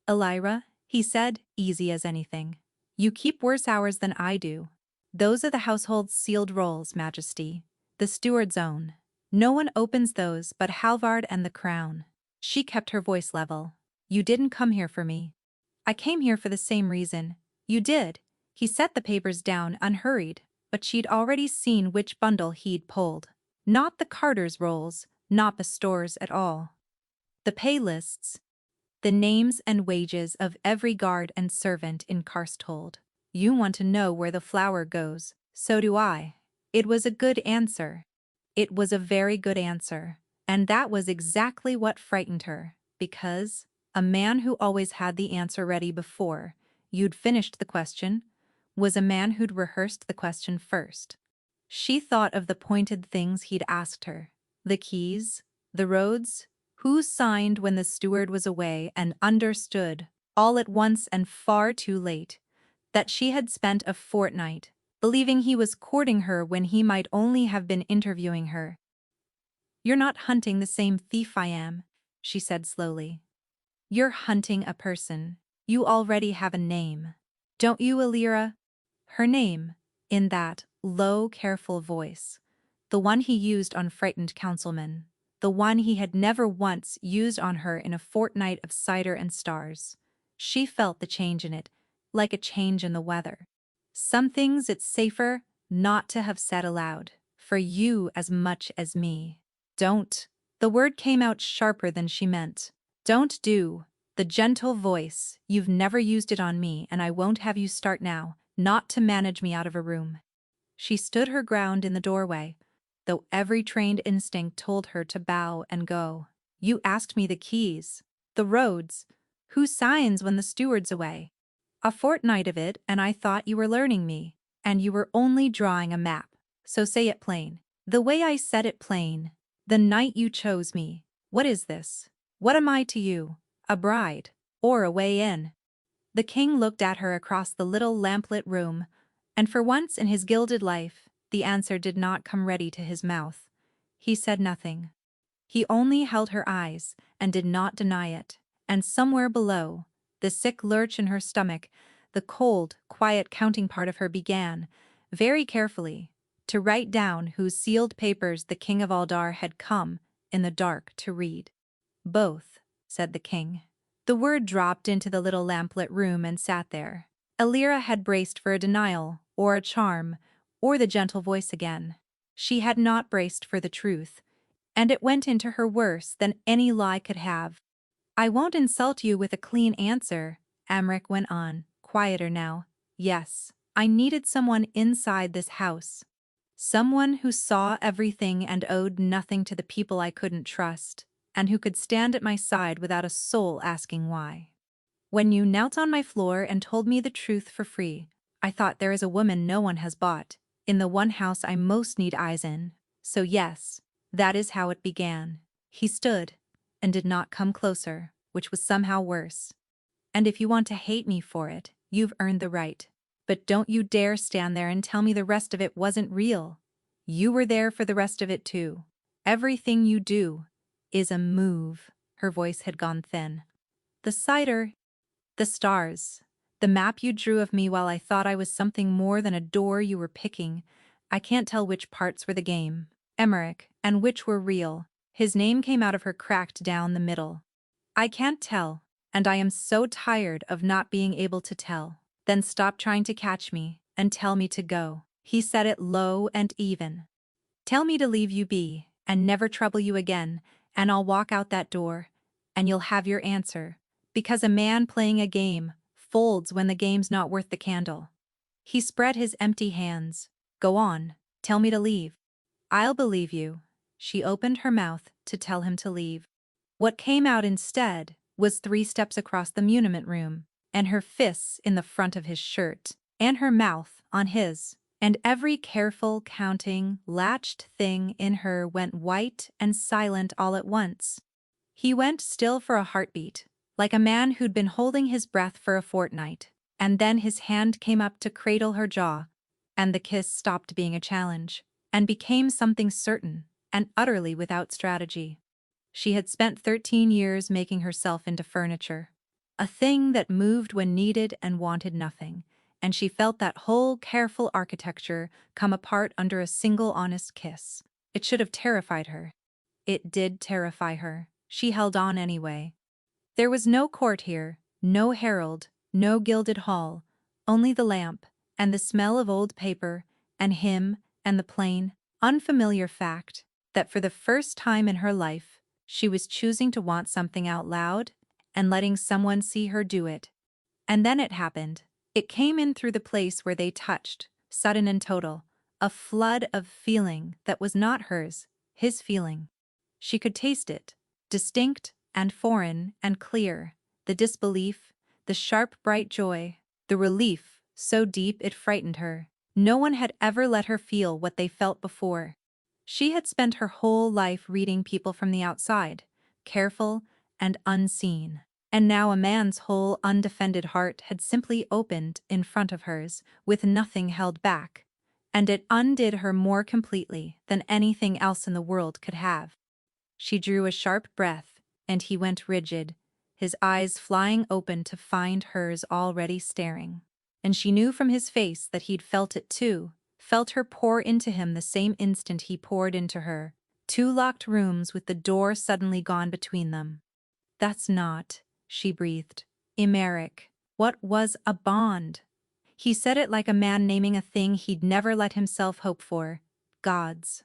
"Elira," he said, easy as anything, "you keep worse hours than I do. Those are the household's sealed rolls, Majesty. The steward's own. No one opens those but Halvard and the Crown." She kept her voice level. "You didn't come here for me." "I came here for the same reason." "You did." He set the papers down unhurried, but she'd already seen which bundle he'd pulled. Not the Carter's rolls, not the stores at all. The pay lists. The names and wages of every guard and servant in Karsthold. "You want to know where the flour goes, so do I." It was a good answer. It was a very good answer, and that was exactly what frightened her, because a man who always had the answer ready before you'd finished the question was a man who'd rehearsed the question first. She thought of the pointed things he'd asked her, the keys, the roads, who signed when the steward was away, and understood, all at once and far too late, that she had spent a fortnight believing he was courting her when he might only have been interviewing her. "You're not hunting the same thief I am," she said slowly. "You're hunting a person. You already have a name. Don't you, Elira?" Her name, in that low, careful voice. The one he used on frightened councilmen. The one he had never once used on her in a fortnight of cider and stars. She felt the change in it, like a change in the weather. "Some things it's safer not to have said aloud, for you as much as me. Don't." The word came out sharper than she meant. "Don't do." The gentle voice. "You've never used it on me, and I won't have you start now, not to manage me out of a room." She stood her ground in the doorway, though every trained instinct told her to bow and go. "You asked me the keys. The roads. Who signs when the steward's away? A fortnight of it, and I thought you were learning me, and you were only drawing a map, so say it plain." "The way I said it plain. The night you chose me. What is this? What am I to you? A bride? Or a way in?" The king looked at her across the little lamplit room, and for once in his gilded life, the answer did not come ready to his mouth. He said nothing. He only held her eyes, and did not deny it, and somewhere below, the sick lurch in her stomach, the cold, quiet counting part of her began, very carefully, to write down whose sealed papers the King of Aldar had come, in the dark, to read. "Both," said the king. The word dropped into the little lamplit room and sat there. Elira had braced for a denial, or a charm, or the gentle voice again. She had not braced for the truth, and it went into her worse than any lie could have. "I won't insult you with a clean answer," Amric went on, quieter now. "Yes, I needed someone inside this house. Someone who saw everything and owed nothing to the people I couldn't trust, and who could stand at my side without a soul asking why. When you knelt on my floor and told me the truth for free, I thought there is a woman no one has bought, in the one house I most need eyes in. So yes, that is how it began." He stood, and did not come closer, which was somehow worse. "And if you want to hate me for it, you've earned the right. But don't you dare stand there and tell me the rest of it wasn't real. You were there for the rest of it too. Everything you do is a move." Her voice had gone thin. "The cider, the stars, the map you drew of me while I thought I was something more than a door you were picking. I can't tell which parts were the game, Emmerich, and which were real." His name came out of her cracked down the middle. "I can't tell, and I am so tired of not being able to tell." "Then stop trying to catch me, and tell me to go." He said it low and even. "Tell me to leave you be, and never trouble you again, and I'll walk out that door, and you'll have your answer, because a man playing a game folds when the game's not worth the candle." He spread his empty hands. "Go on, tell me to leave." "I'll believe you." She opened her mouth to tell him to leave. What came out instead was 3 steps across the muniment room, and her fists in the front of his shirt, and her mouth on his, and every careful, counting, latched thing in her went white and silent all at once. He went still for a heartbeat, like a man who'd been holding his breath for a fortnight, and then his hand came up to cradle her jaw, and the kiss stopped being a challenge, and became something certain, and utterly without strategy. She had spent 13 years making herself into furniture, a thing that moved when needed and wanted nothing, and she felt that whole careful architecture come apart under a single honest kiss. It should have terrified her. It did terrify her. She held on anyway. There was no court here, no herald, no gilded hall, only the lamp, and the smell of old paper, and him, and the plain, unfamiliar fact that for the first time in her life, she was choosing to want something out loud and letting someone see her do it. And then it happened. It came in through the place where they touched, sudden and total, a flood of feeling that was not hers, his feeling. She could taste it, distinct and foreign and clear, the disbelief, the sharp bright joy, the relief so deep it frightened her. No one had ever let her feel what they felt before. She had spent her whole life reading people from the outside, careful and unseen. And now a man's whole undefended heart had simply opened in front of hers, with nothing held back. And it undid her more completely than anything else in the world could have. She drew a sharp breath, and he went rigid, his eyes flying open to find hers already staring. And she knew from his face that he'd felt it too, felt her pour into him the same instant he poured into her. 2 locked rooms with the door suddenly gone between them. "That's not," she breathed, "Emeric. What was a bond?" He said it like a man naming a thing he'd never let himself hope for. "Gods.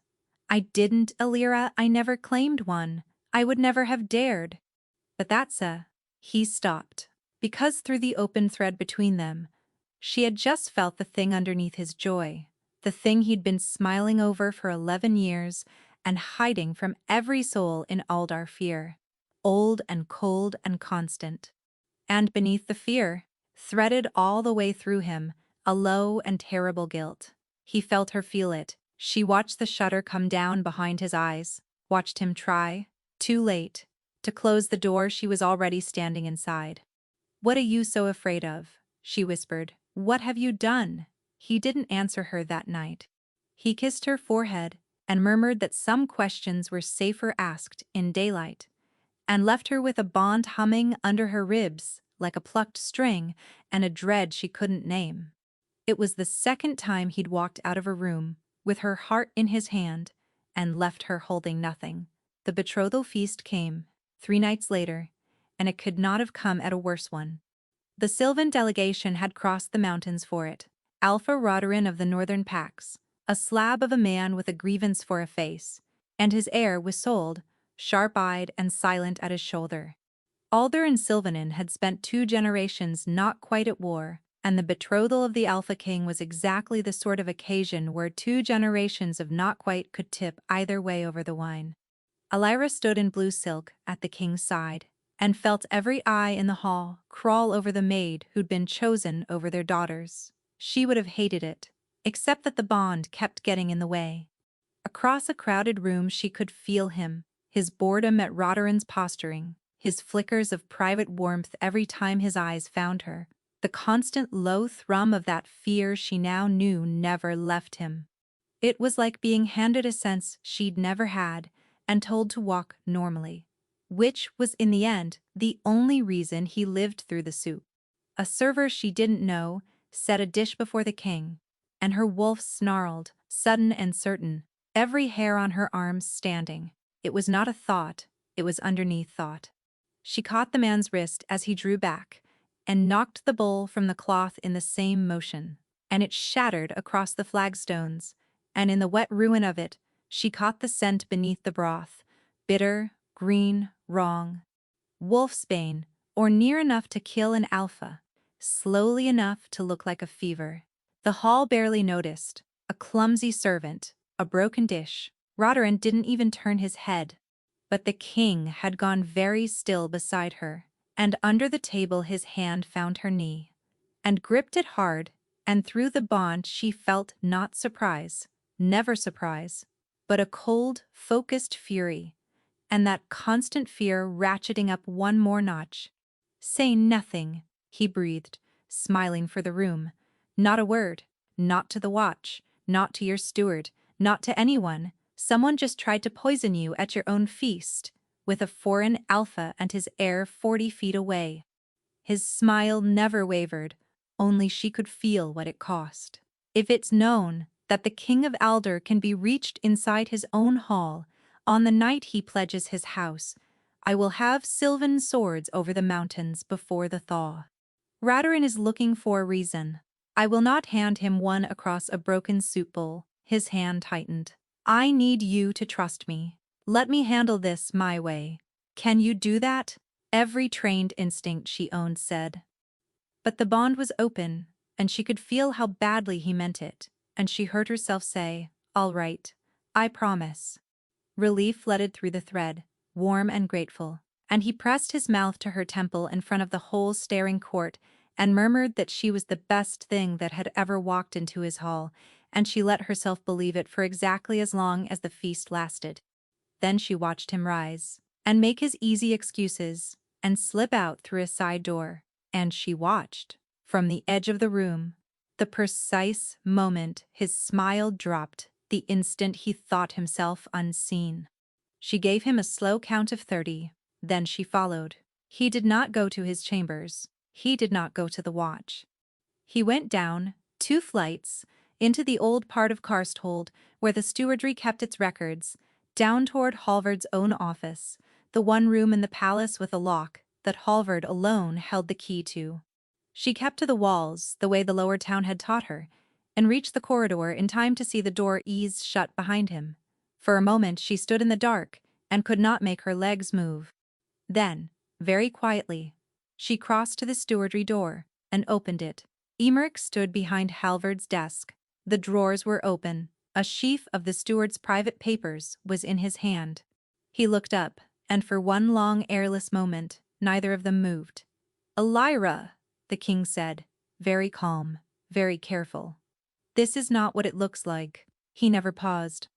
I didn't, Elira, I never claimed one. I would never have dared." "But that's a—" He stopped, because through the open thread between them, she had just felt the thing underneath his joy, the thing he'd been smiling over for 11 years and hiding from every soul in Aldar fear, old and cold and constant. And beneath the fear, threaded all the way through him, a low and terrible guilt. He felt her feel it. She watched the shutter come down behind his eyes, watched him try, too late, to close the door she was already standing inside. "What are you so afraid of?" she whispered. "What have you done?" He didn't answer her that night. He kissed her forehead and murmured that some questions were safer asked in daylight, and left her with a bond humming under her ribs like a plucked string and a dread she couldn't name. It was the second time he'd walked out of her room, with her heart in his hand, and left her holding nothing. The betrothal feast came, 3 nights later, and it could not have come at a worse one. The Sylvan delegation had crossed the mountains for it. Alpha Rodarin of the Northern Pax, a slab of a man with a grievance for a face, and his heir was sold, sharp-eyed and silent at his shoulder. Alder and Sylvanin had spent 2 generations not quite at war, and the betrothal of the Alpha King was exactly the sort of occasion where 2 generations of not quite could tip either way over the wine. Elira stood in blue silk at the king's side, and felt every eye in the hall crawl over the maid who'd been chosen over their daughters. She would have hated it, except that the bond kept getting in the way. Across a crowded room she could feel him, his boredom at Rodarin's posturing, his flickers of private warmth every time his eyes found her, the constant low thrum of that fear she now knew never left him. It was like being handed a sense she'd never had and told to walk normally, which was in the end the only reason he lived through the soup. A server she didn't know set a dish before the king, and her wolf snarled, sudden and certain, every hair on her arms standing. It was not a thought, it was underneath thought. She caught the man's wrist as he drew back, and knocked the bowl from the cloth in the same motion, and it shattered across the flagstones, and in the wet ruin of it, she caught the scent beneath the broth, bitter, green, wrong. Wolfsbane, or near enough to kill an alpha, slowly enough to look like a fever. The hall barely noticed, a clumsy servant, a broken dish. Rodarin didn't even turn his head. But the king had gone very still beside her, and under the table his hand found her knee, and gripped it hard, and through the bond she felt not surprise, never surprise, but a cold, focused fury, and that constant fear ratcheting up one more notch. "Say nothing," he breathed, smiling for the room. "Not a word, not to the watch, not to your steward, not to anyone. Someone just tried to poison you at your own feast, with a foreign alpha and his heir 40 feet away." His smile never wavered, only she could feel what it cost. "If it's known that the King of Alder can be reached inside his own hall, on the night he pledges his house, I will have sylvan swords over the mountains before the thaw. Rodarin is looking for a reason. I will not hand him one across a broken soup bowl." His hand tightened. "I need you to trust me. Let me handle this my way. Can you do that?" Every trained instinct she owned said. But the bond was open, and she could feel how badly he meant it, and she heard herself say, "All right, I promise." Relief flooded through the thread, warm and grateful, and he pressed his mouth to her temple in front of the whole staring court and murmured that she was the best thing that had ever walked into his hall, and she let herself believe it for exactly as long as the feast lasted. Then she watched him rise, and make his easy excuses, and slip out through a side door, and she watched, from the edge of the room, the precise moment his smile dropped, the instant he thought himself unseen. She gave him a slow count of 30, then she followed. He did not go to his chambers. He did not go to the watch. He went down 2 flights, into the old part of Karsthold, where the stewardry kept its records, down toward Halvard's own office, the one room in the palace with a lock that Halvard alone held the key to. She kept to the walls, the way the lower town had taught her, and reached the corridor in time to see the door ease shut behind him. For a moment she stood in the dark and could not make her legs move. Then, very quietly, she crossed to the stewardry door and opened it. Emeric stood behind Halvard's desk. The drawers were open. A sheaf of the steward's private papers was in his hand. He looked up, and for one long airless moment, neither of them moved. "Elira," the king said, very calm, very careful. "This is not what it looks like." He never paused.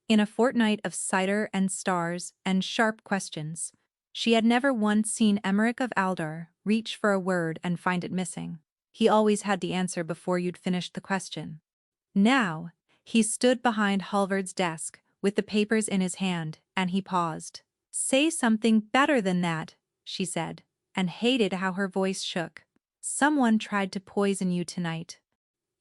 In a fortnight of cider and stars and sharp questions, she had never once seen Emeric of Aldar reach for a word and find it missing. He always had the answer before you'd finished the question. Now, he stood behind Halvard's desk, with the papers in his hand, and he paused. "Say something better than that," she said, and hated how her voice shook. "Someone tried to poison you tonight.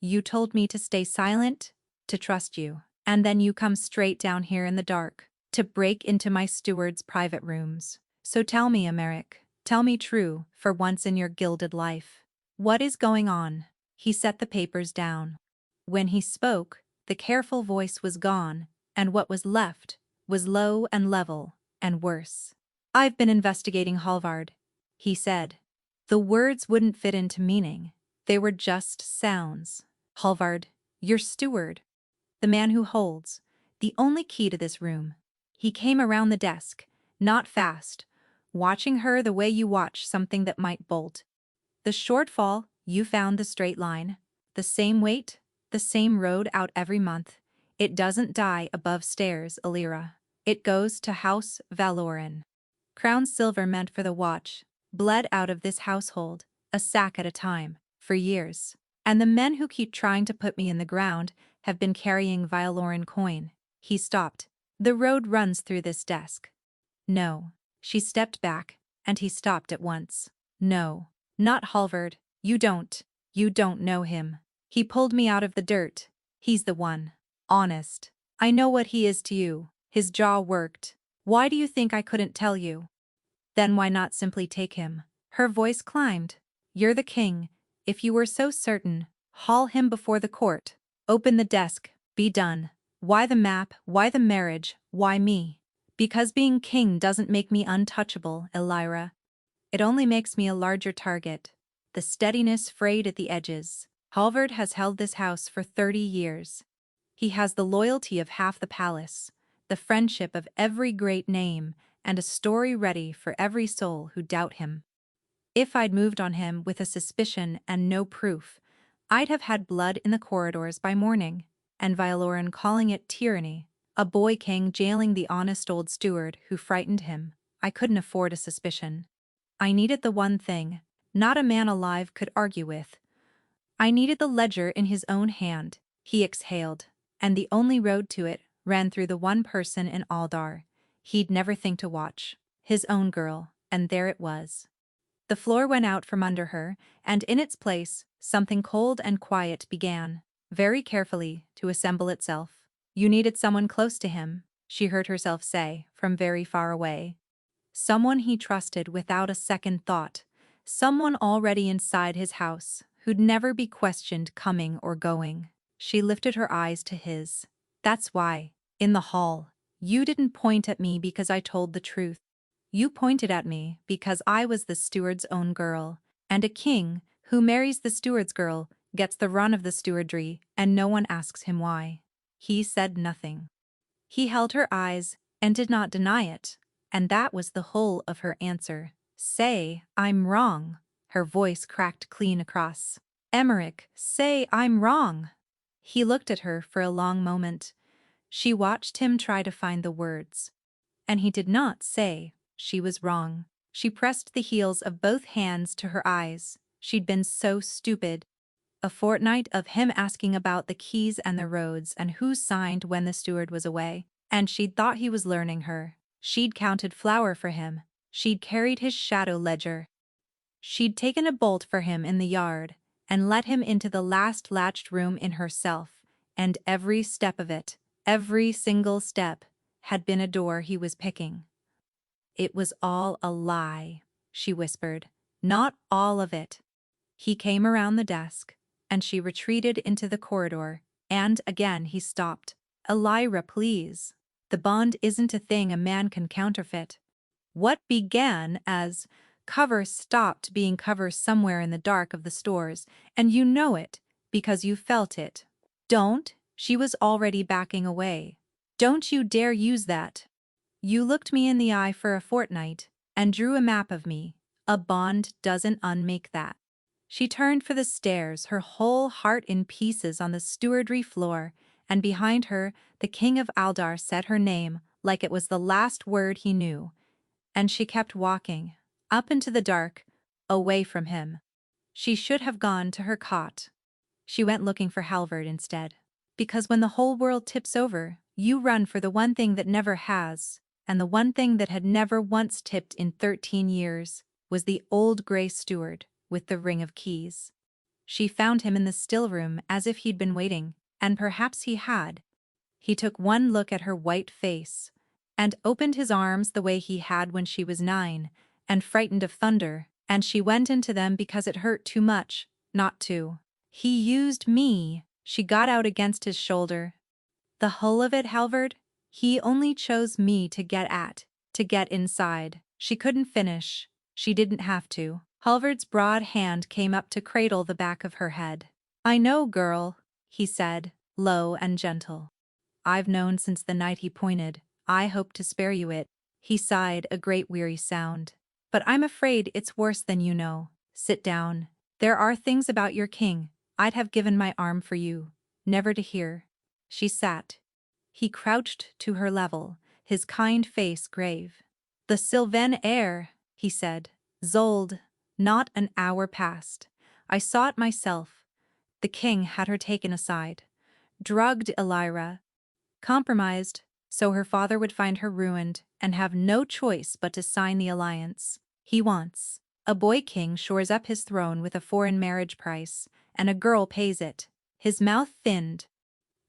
You told me to stay silent, to trust you, and then you come straight down here in the dark, to break into my steward's private rooms. So tell me, Emeric, tell me true, for once in your gilded life. What is going on?" He set the papers down. When he spoke, the careful voice was gone, and what was left was low and level, and worse. "I've been investigating Halvard," he said. The words wouldn't fit into meaning. They were just sounds. "Halvard, your steward. The man who holds the only key to this room." He came around the desk, not fast, watching her the way you watch something that might bolt. "The shortfall, you found the straight line. The same weight, the same road out every month. It doesn't die above stairs, Alira. It goes to House Valoran. Crown silver meant for the watch, bled out of this household, a sack at a time, for years. And the men who keep trying to put me in the ground have been carrying Valoran coin." He stopped. "The road runs through this desk." "No." She stepped back, and he stopped at once. "No, not Halvard. You don't know him. He pulled me out of the dirt. He's the one. Honest. I know what he is to you." His jaw worked. "Why do you think I couldn't tell you?" "Then why not simply take him?" Her voice climbed. "You're the king. If you were so certain, haul him before the court. Open the desk. Be done. Why the map? Why the marriage? Why me?" "Because being king doesn't make me untouchable, Elira. It only makes me a larger target. The steadiness frayed at the edges. Halvard has held this house for 30 years. He has the loyalty of half the palace, the friendship of every great name, and a story ready for every soul who doubt him. If I'd moved on him with a suspicion and no proof, I'd have had blood in the corridors by morning, and Valoran calling it tyranny, a boy king jailing the honest old steward who frightened him. I couldn't afford a suspicion. I needed the one thing not a man alive could argue with. I needed the ledger in his own hand." He exhaled, "and the only road to it ran through the one person in Aldar he'd never think to watch, his own girl, and there it was." The floor went out from under her, and in its place, something cold and quiet began, very carefully, to assemble itself. "You needed someone close to him," she heard herself say, from very far away. Someone he trusted without a second thought, someone already inside his house, who'd never be questioned coming or going. She lifted her eyes to his. "That's why, in the hall, you didn't point at me because I told the truth. You pointed at me because I was the steward's own girl, and a king who marries the steward's girl gets the run of the stewardry and no one asks him why." He said nothing. He held her eyes and did not deny it, and that was the whole of her answer. "Say, I'm wrong." Her voice cracked clean across. "Emeric, say I'm wrong." He looked at her for a long moment. She watched him try to find the words. And he did not say she was wrong. She pressed the heels of both hands to her eyes. She'd been so stupid. A fortnight of him asking about the keys and the roads and who signed when the steward was away, and she'd thought he was learning her. She'd counted flour for him. She'd carried his shadow ledger. She'd taken a bolt for him in the yard and let him into the last latched room in herself, and every step of it, every single step, had been a door he was picking. "It was all a lie," she whispered. "Not all of it." He came around the desk, and she retreated into the corridor, and again he stopped. "Elira, please. The bond isn't a thing a man can counterfeit." What began as cover stopped being cover somewhere in the dark of the stores, and you know it, because you felt it. "Don't," she was already backing away. "Don't you dare use that. You looked me in the eye for a fortnight, and drew a map of me. A bond doesn't unmake that." She turned for the stairs, her whole heart in pieces on the stewardry floor, and behind her, the king of Aldar said her name like it was the last word he knew. And she kept walking, up into the dark, away from him. She should have gone to her cot. She went looking for Halvard instead. Because when the whole world tips over, you run for the one thing that never has, and the one thing that had never once tipped in 13 years was the old gray steward with the ring of keys. She found him in the still room as if he'd been waiting, and perhaps he had. He took one look at her white face, and opened his arms the way he had when she was 9, and frightened of thunder, and she went into them because it hurt too much, not to. He used me, she got out against his shoulder. The whole of it, Halvard? He only chose me to get inside. She couldn't finish. She didn't have to. Halvard's broad hand came up to cradle the back of her head. I know, girl, he said, low and gentle. I've known since the night he pointed. I hope to spare you it. He sighed a great weary sound. But I'm afraid it's worse than you know. Sit down. There are things about your king I'd have given my arm for you, never to hear. She sat. He crouched to her level, his kind face grave. The Sylvan air, he said. Zold. Not an hour passed. I saw it myself. The king had her taken aside. Drugged Elira. Compromised, so her father would find her ruined and have no choice but to sign the alliance. He wants. A boy king shores up his throne with a foreign marriage price, and a girl pays it. His mouth thinned.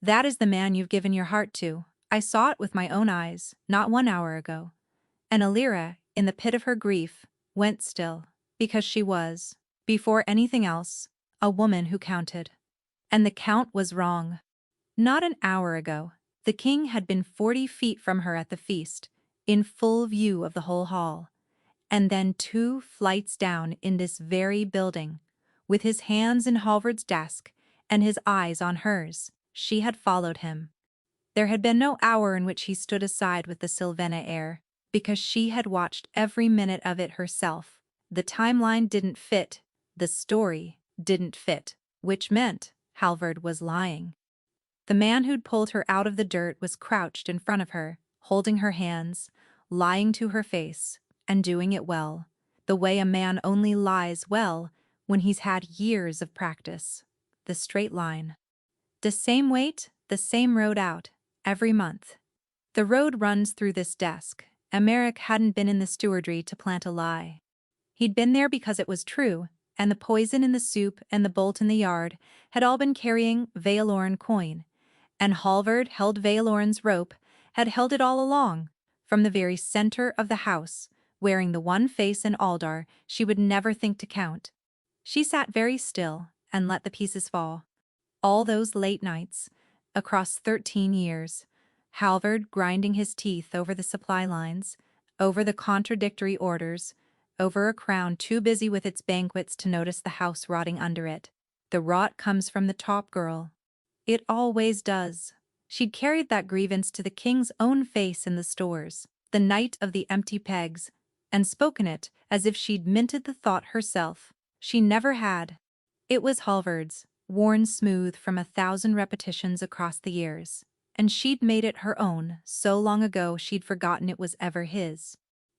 That is the man you've given your heart to. I saw it with my own eyes, not 1 hour ago. And Elira, in the pit of her grief, went still, because she was, before anything else, a woman who counted. And the count was wrong. Not an hour ago, the king had been 40 feet from her at the feast, in full view of the whole hall. And then 2 flights down in this very building, with his hands in Halvard's desk and his eyes on hers, she had followed him. There had been no hour in which he stood aside with the Sylvana air, because she had watched every minute of it herself. The timeline didn't fit, the story didn't fit, which meant Halvard was lying. The man who'd pulled her out of the dirt was crouched in front of her, holding her hands, lying to her face, and doing it well, the way a man only lies well when he's had years of practice. The straight line. The same weight, the same road out, every month. The road runs through this desk. Emmerich hadn't been in the stewardry to plant a lie. He'd been there because it was true, and the poison in the soup and the bolt in the yard had all been carrying Vealoran coin, and Halvard held Vealoran's rope, had held it all along, from the very center of the house, wearing the one face in Aldar she would never think to count. She sat very still and let the pieces fall. All those late nights, across 13 years, Halvard grinding his teeth over the supply lines, over the contradictory orders, over a crown too busy with its banquets to notice the house rotting under it. The rot comes from the top girl. It always does. She'd carried that grievance to the king's own face in the stores, the night of the empty pegs, and spoken it as if she'd minted the thought herself. She never had. It was Halvard's, worn smooth from 1,000 repetitions across the years, and she'd made it her own so long ago she'd forgotten it was ever his.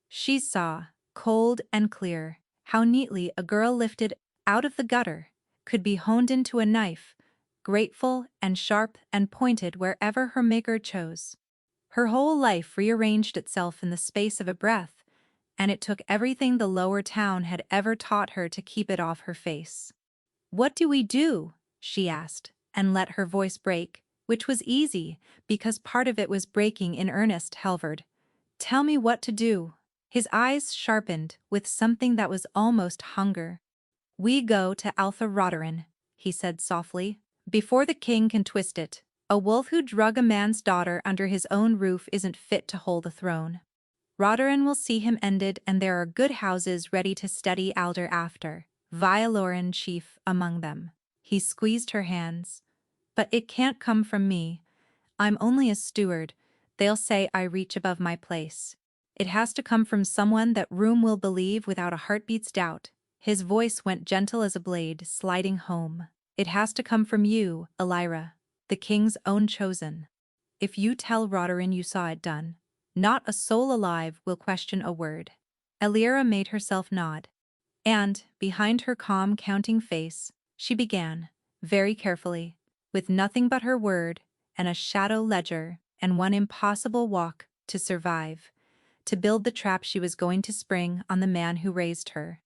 She saw, cold and clear, how neatly a girl lifted out of the gutter could be honed into a knife, grateful and sharp and pointed wherever her maker chose. Her whole life rearranged itself in the space of a breath, and it took everything the lower town had ever taught her to keep it off her face. "What do we do?" she asked, and let her voice break, which was easy, because part of it was breaking in earnest. Halvard, tell me what to do. His eyes sharpened with something that was almost hunger. "We go to Alpha Rodarin," he said softly, "before the king can twist it. A wolf who drug a man's daughter under his own roof isn't fit to hold the throne. Rodarin will see him ended, and there are good houses ready to steady Alder after, Vealoran chief among them." He squeezed her hands. "But it can't come from me. I'm only a steward. They'll say I reach above my place. It has to come from someone that room will believe without a heartbeat's doubt." His voice went gentle as a blade sliding home. "It has to come from you, Elira, the king's own chosen. If you tell Rodarin you saw it done, not a soul alive will question a word." Elira made herself nod. And, behind her calm counting face, she began, very carefully, with nothing but her word, and a shadow ledger, and one impossible walk to survive, to build the trap she was going to spring on the man who raised her.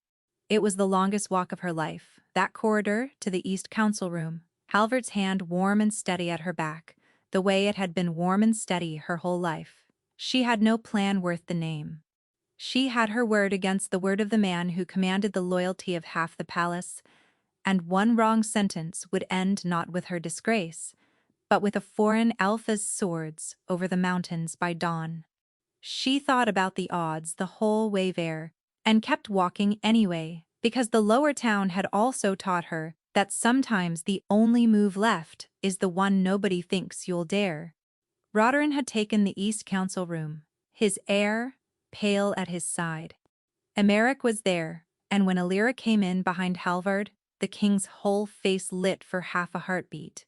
It was the longest walk of her life, that corridor to the East Council room, Halvard's hand warm and steady at her back, the way it had been warm and steady her whole life. She had no plan worth the name. She had her word against the word of the man who commanded the loyalty of half the palace, and one wrong sentence would end not with her disgrace, but with a foreign alpha's swords over the mountains by dawn. She thought about the odds the whole way there, and kept walking anyway, because the lower town had also taught her that sometimes the only move left is the one nobody thinks you'll dare. Roderin had taken the East Council room, his heir, pale at his side. Emeric was there, and when Alira came in behind Halvard, the king's whole face lit for half a heartbeat,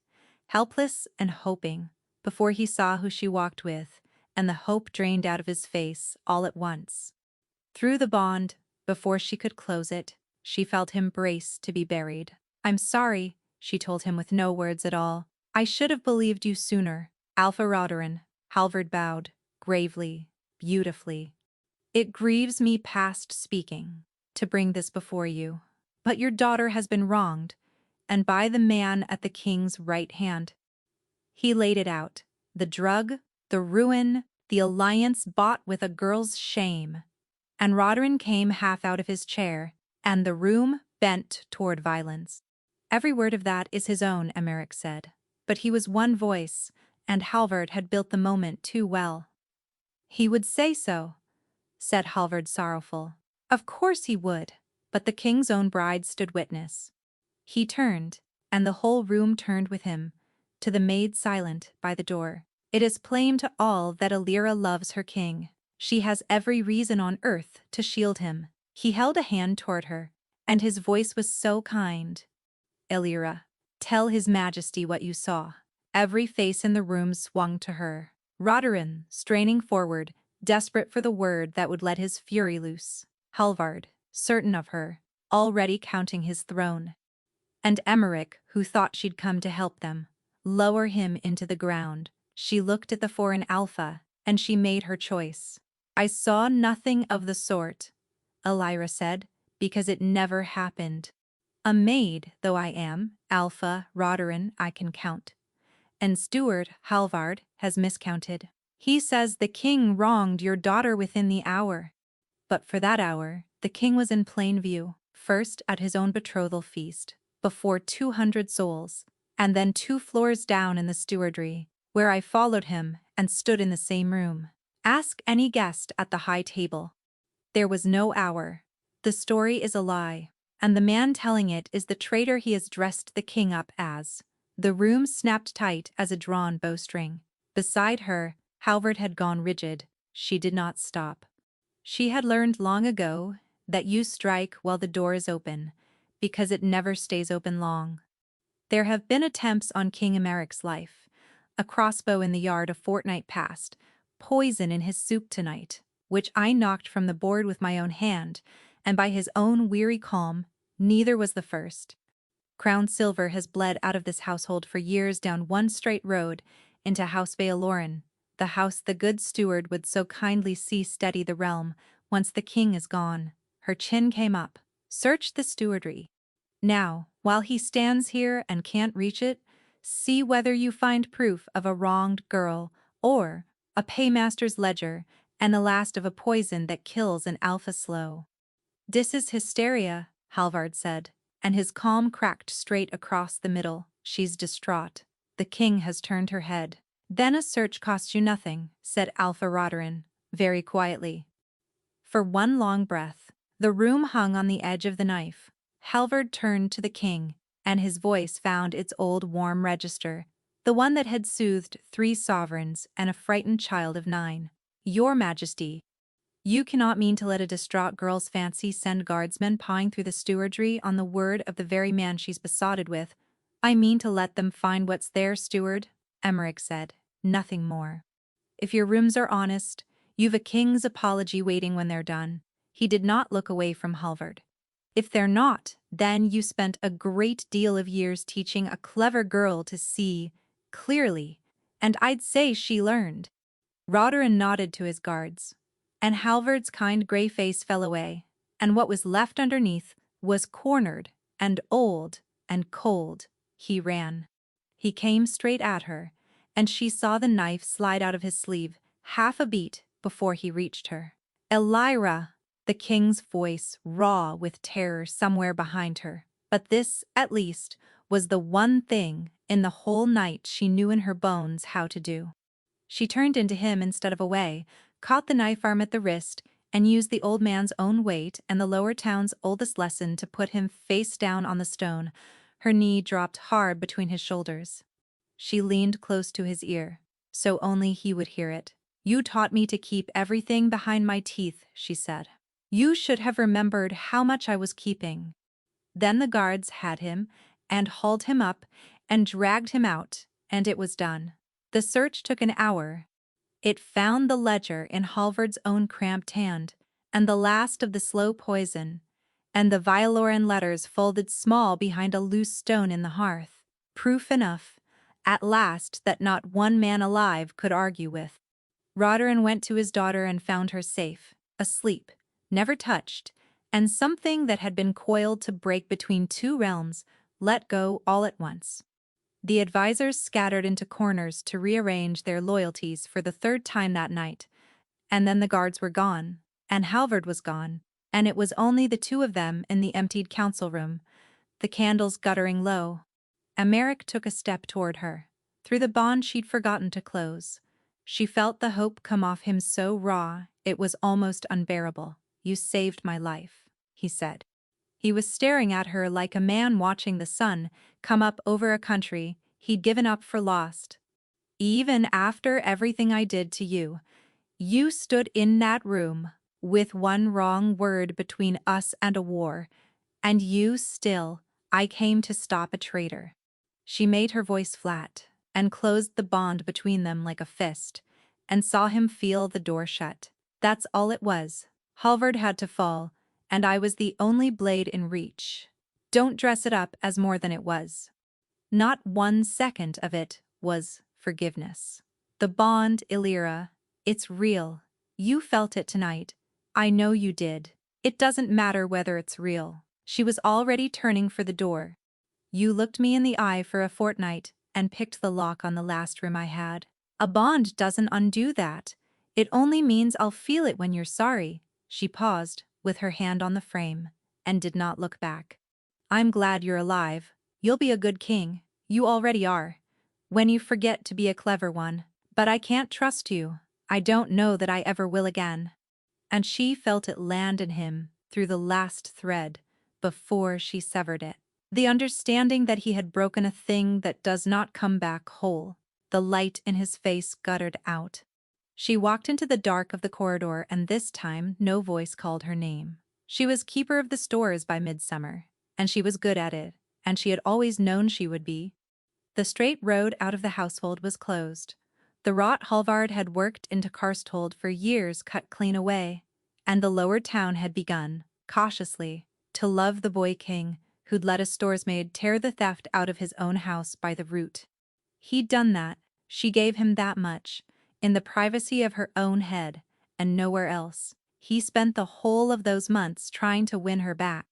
helpless and hoping, before he saw who she walked with, and the hope drained out of his face all at once. Through the bond, before she could close it, she felt him brace to be buried. "I'm sorry," she told him with no words at all. "I should have believed you sooner." Alpha Roderin, Halvard bowed, gravely, beautifully. "It grieves me past speaking, to bring this before you, but your daughter has been wronged, and by the man at the king's right hand." He laid it out, the drug, the ruin, the alliance bought with a girl's shame. And Roderin came half out of his chair, and the room bent toward violence. "Every word of that is his own," Emeric said. But he was one voice, and Halvard had built the moment too well. "He would say so," said Halvard sorrowful. "Of course he would," but the king's own bride stood witness. He turned, and the whole room turned with him, to the maid silent by the door. "It is plain to all that Alira loves her king. She has every reason on earth to shield him." He held a hand toward her, and his voice was so kind. "Alira, tell his majesty what you saw." Every face in the room swung to her. Roderin, straining forward, desperate for the word that would let his fury loose. Halvard, certain of her, already counting his throne. And Emeric, who thought she'd come to help them, lower him into the ground. She looked at the foreign alpha, and she made her choice. "I saw nothing of the sort," Alira said, "because it never happened. A maid, though I am, Alpha Roderin I can count. And Steward Halvard has miscounted. He says the king wronged your daughter within the hour." But for that hour, the king was in plain view, first at his own betrothal feast, before 200 souls, and then 2 floors down in the stewardry, where I followed him and stood in the same room. Ask any guest at the high table. There was no hour. The story is a lie, and the man telling it is the traitor he has dressed the king up as. The room snapped tight as a drawn bowstring. Beside her, Halvard had gone rigid. She did not stop. She had learned long ago that you strike while the door is open, because it never stays open long. There have been attempts on King Emeric's life. A crossbow in the yard a fortnight past, poison in his soup tonight, which I knocked from the board with my own hand, and by his own weary calm, neither was the first. Crown silver has bled out of this household for years down one straight road into House Vealoren, the house the good steward would so kindly see steady the realm once the king is gone. Her chin came up. "Search the stewardry. Now, while he stands here and can't reach it, see whether you find proof of a wronged girl, or a paymaster's ledger, and the last of a poison that kills an alpha slow." "This is hysteria," Halvard said, and his calm cracked straight across the middle. "She's distraught. The king has turned her head." "Then a search costs you nothing," said Alpha Roderin, very quietly. For one long breath, the room hung on the edge of the knife. Halvard turned to the king, and his voice found its old warm register, the one that had soothed 3 sovereigns and a frightened child of 9. "Your Majesty, you cannot mean to let a distraught girl's fancy send guardsmen pawing through the stewardry on the word of the very man she's besotted with." "I mean to let them find what's there, steward," Emeric said, "nothing more. If your rooms are honest, you've a king's apology waiting when they're done." He did not look away from Halvard. If they're not, then you spent a great deal of years teaching a clever girl to see clearly, and I'd say she learned. Roderin nodded to his guards, and Halvard's kind gray face fell away, and what was left underneath was cornered and old and cold. He ran. He came straight at her, and she saw the knife slide out of his sleeve half a beat before he reached her. Elira! The king's voice raw with terror somewhere behind her. But this, at least, was the one thing in the whole night she knew in her bones how to do. She turned into him instead of away, caught the knife arm at the wrist, and used the old man's own weight and the lower town's oldest lesson to put him face down on the stone. Her knee dropped hard between his shoulders. She leaned close to his ear, so only he would hear it. "You taught me to keep everything behind my teeth," she said. "You should have remembered how much I was keeping." Then the guards had him, and hauled him up, and dragged him out, and it was done. The search took an hour. It found the ledger in Halvard's own cramped hand, and the last of the slow poison, and the Vialoran letters folded small behind a loose stone in the hearth. Proof enough, at last, that not one man alive could argue with. Roderin went to his daughter and found her safe, asleep, never touched, and something that had been coiled to break between two realms let go all at once. The advisors scattered into corners to rearrange their loyalties for the third time that night, and then the guards were gone, and Halvard was gone, and it was only the two of them in the emptied council room, the candles guttering low. Emeric took a step toward her, through the bond she'd forgotten to close. She felt the hope come off him so raw it was almost unbearable. "You saved my life," he said. He was staring at her like a man watching the sun come up over a country he'd given up for lost. "Even after everything I did to you, you stood in that room with one wrong word between us and a war, and I came to stop a traitor." She made her voice flat, and closed the bond between them like a fist, and saw him feel the door shut. "That's all it was. Halvard had to fall, and I was the only blade in reach. Don't dress it up as more than it was. Not 1 second of it was forgiveness. The bond, Elira, it's real. You felt it tonight. I know you did. It doesn't matter whether it's real." She was already turning for the door. "You looked me in the eye for a fortnight and picked the lock on the last room I had. A bond doesn't undo that. It only means I'll feel it when you're sorry." She paused, with her hand on the frame, and did not look back. "I'm glad you're alive. You'll be a good king. You already are. When you forget to be a clever one. But I can't trust you. I don't know that I ever will again." And she felt it land in him through the last thread before she severed it. The understanding that he had broken a thing that does not come back whole. The light in his face guttered out. She walked into the dark of the corridor, and this time no voice called her name. She was keeper of the stores by midsummer, and she was good at it, and she had always known she would be. The straight road out of the household was closed. The rot Halvard had worked into Karsthold for years cut clean away, and the lower town had begun, cautiously, to love the boy king who'd let a stores maid tear the theft out of his own house by the root. He'd done that, she gave him that much, in the privacy of her own head, and nowhere else. He spent the whole of those months trying to win her back.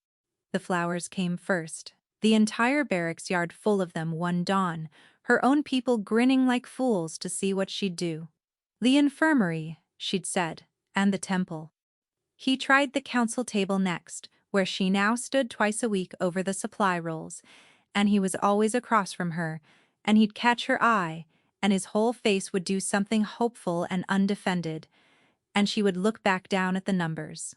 The flowers came first, the entire barracks yard full of them one dawn, her own people grinning like fools to see what she'd do. "The infirmary," she'd said, "and the temple." He tried the council table next, where she now stood twice a week over the supply rolls, and he was always across from her, and he'd catch her eye, and his whole face would do something hopeful and undefended, and she would look back down at the numbers.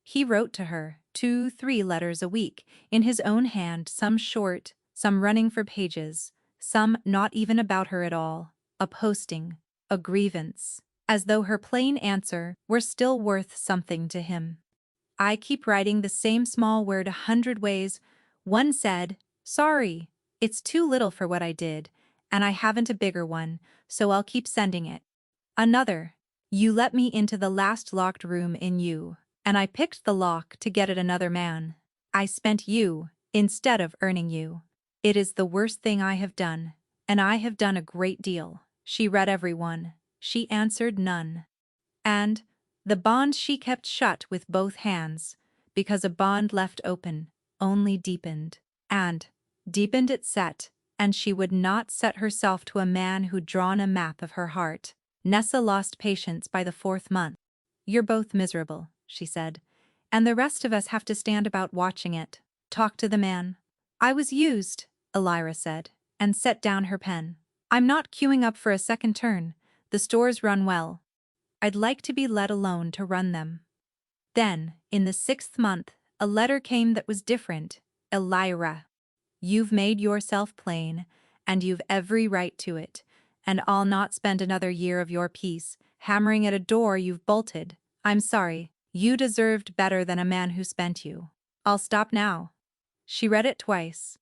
He wrote to her 2-3 letters a week, in his own hand, some short, some running for pages, some not even about her at all, a posting, a grievance, as though her plain answer were still worth something to him. "I keep writing the same small word 100 ways." One said, "Sorry, it's too little for what I did, and I haven't a bigger one, so I'll keep sending it." Another, "You let me into the last locked room in you, and I picked the lock to get at another man." I spent you, instead of earning you. It is the worst thing I have done, and I have done a great deal. She read every one. She answered none. And the bond she kept shut with both hands, because a bond left open only deepened. And deepened it set, and she would not set herself to a man who'd drawn a map of her heart. Nessa lost patience by the 4th month. You're both miserable, she said, and the rest of us have to stand about watching it. Talk to the man. I was used, Elira said, and set down her pen. I'm not queuing up for a second turn. The stores run well. I'd like to be let alone to run them. Then, in the 6th month, a letter came that was different. Elira, you've made yourself plain, and you've every right to it, and I'll not spend another year of your peace hammering at a door you've bolted. I'm sorry, you deserved better than a man who spent you. I'll stop now. She read it twice.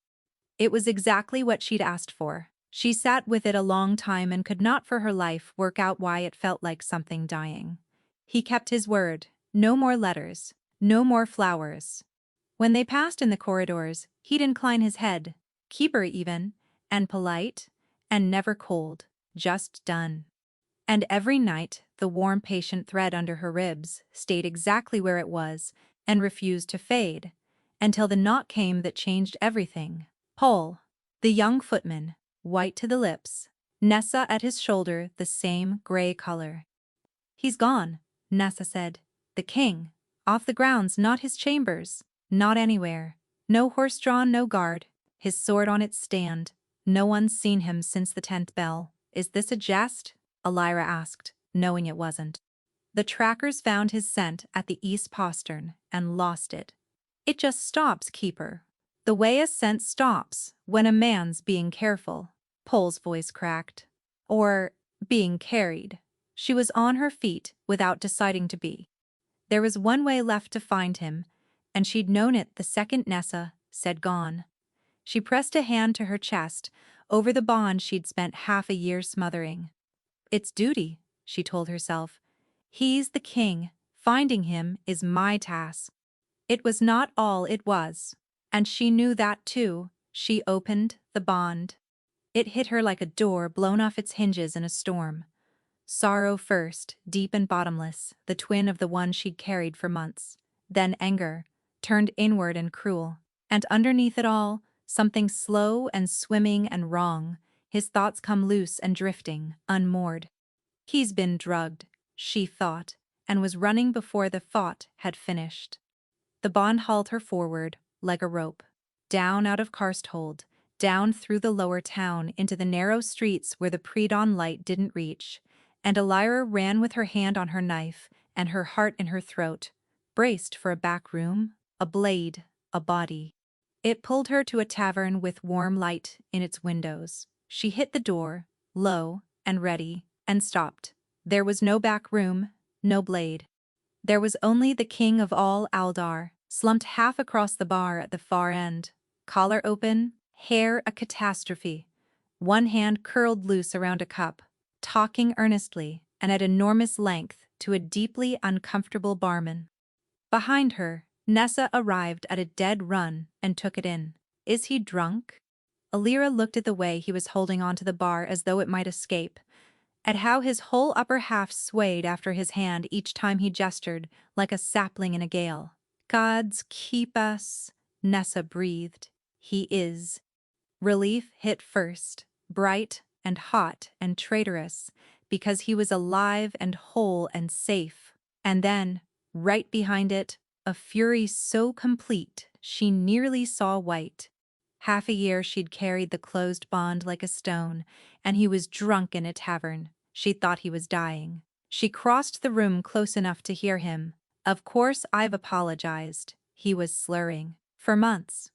It was exactly what she'd asked for. She sat with it a long time and could not for her life work out why it felt like something dying. He kept his word. No more letters. No more flowers. When they passed in the corridors, he'd incline his head, keeper even, and polite, and never cold, just done. And every night, the warm patient thread under her ribs stayed exactly where it was and refused to fade, until the knock came that changed everything. Paul, the young footman, white to the lips, Nessa at his shoulder the same gray color. He's gone, Nessa said. The king. Off the grounds, not his chambers. Not anywhere. No horse-drawn, no guard. His sword on its stand. No one's seen him since the 10th bell. Is this a jest? Elira asked, knowing it wasn't. The trackers found his scent at the east postern and lost it. It just stops, keeper. The way a scent stops when a man's being careful. Pole's voice cracked. Or being carried. She was on her feet without deciding to be. There was one way left to find him, and she'd known it the second Nessa said gone. She pressed a hand to her chest, over the bond she'd spent half a year smothering. It's duty, she told herself. He's the king. Finding him is my task. It was not all it was, and she knew that too. She opened the bond. It hit her like a door blown off its hinges in a storm. Sorrow first, deep and bottomless, the twin of the one she'd carried for months. Then anger, turned inward and cruel. And underneath it all, something slow and swimming and wrong, his thoughts come loose and drifting, unmoored. He's been drugged, she thought, and was running before the thought had finished. The bond hauled her forward, like a rope. Down out of Karsthold, down through the lower town into the narrow streets where the pre-dawn light didn't reach, and Elira ran with her hand on her knife and her heart in her throat, braced for a back room, a blade, a body. It pulled her to a tavern with warm light in its windows. She hit the door, low and ready, and stopped. There was no back room, no blade. There was only the king of all Aldar, slumped half across the bar at the far end, collar open, hair a catastrophe, one hand curled loose around a cup, talking earnestly and at enormous length to a deeply uncomfortable barman. Behind her, Nessa arrived at a dead run and took it in. Is he drunk? Elira looked at the way he was holding onto the bar as though it might escape, at how his whole upper half swayed after his hand each time he gestured, like a sapling in a gale. Gods keep us, Nessa breathed. He is. Relief hit first, bright and hot and traitorous, because he was alive and whole and safe. And then, right behind it, a fury so complete she nearly saw white. Half a year she'd carried the closed bond like a stone, and he was drunk in a tavern. She thought he was dying. She crossed the room close enough to hear him. Of course I've apologized, he was slurring. For months.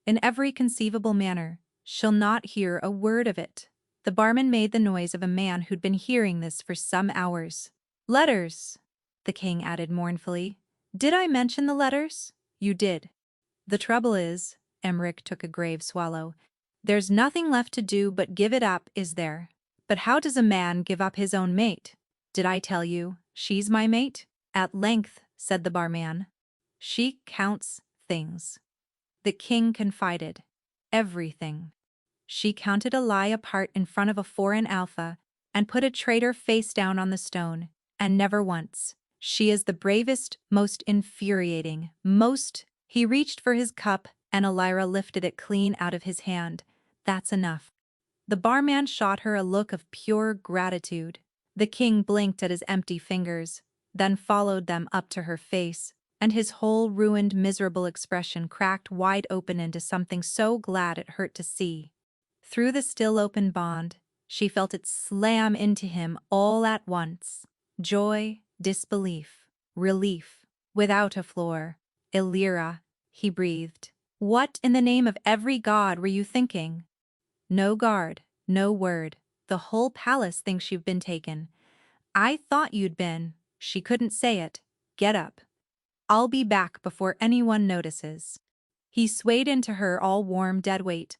In every conceivable manner. She'll not hear a word of it. The barman made the noise of a man who'd been hearing this for some hours. Letters, the king added mournfully. Did I mention the letters? You did. The trouble is, Emmerich took a grave swallow, there's nothing left to do but give it up, is there? But how does a man give up his own mate? Did I tell you, she's my mate? At length, said the barman. She counts things. The king confided. Everything. She counted a lie apart in front of a foreign alpha and put a traitor face down on the stone, and never once. She is the bravest, most infuriating, most. He reached for his cup, and Elira lifted it clean out of his hand. That's enough. The barman shot her a look of pure gratitude. The king blinked at his empty fingers, then followed them up to her face, and his whole ruined, miserable expression cracked wide open into something so glad it hurt to see. Through the still open bond, she felt it slam into him all at once. Joy, disbelief, relief, without a floor. Elira, he breathed. What in the name of every god were you thinking? No guard, no word. The whole palace thinks you've been taken. I thought you'd been. She couldn't say it. Get up. I'll be back before anyone notices. He swayed into her all warm deadweight,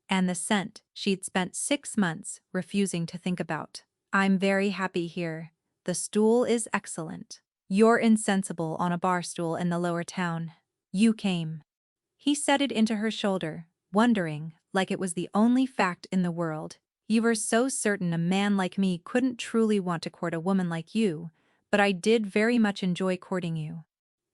and the scent she'd spent 6 months refusing to think about. I'm very happy here. The stool is excellent. You're insensible on a bar stool in the lower town. You came. He set it into her shoulder, wondering, like it was the only fact in the world. You were so certain a man like me couldn't truly want to court a woman like you, but I did very much enjoy courting you.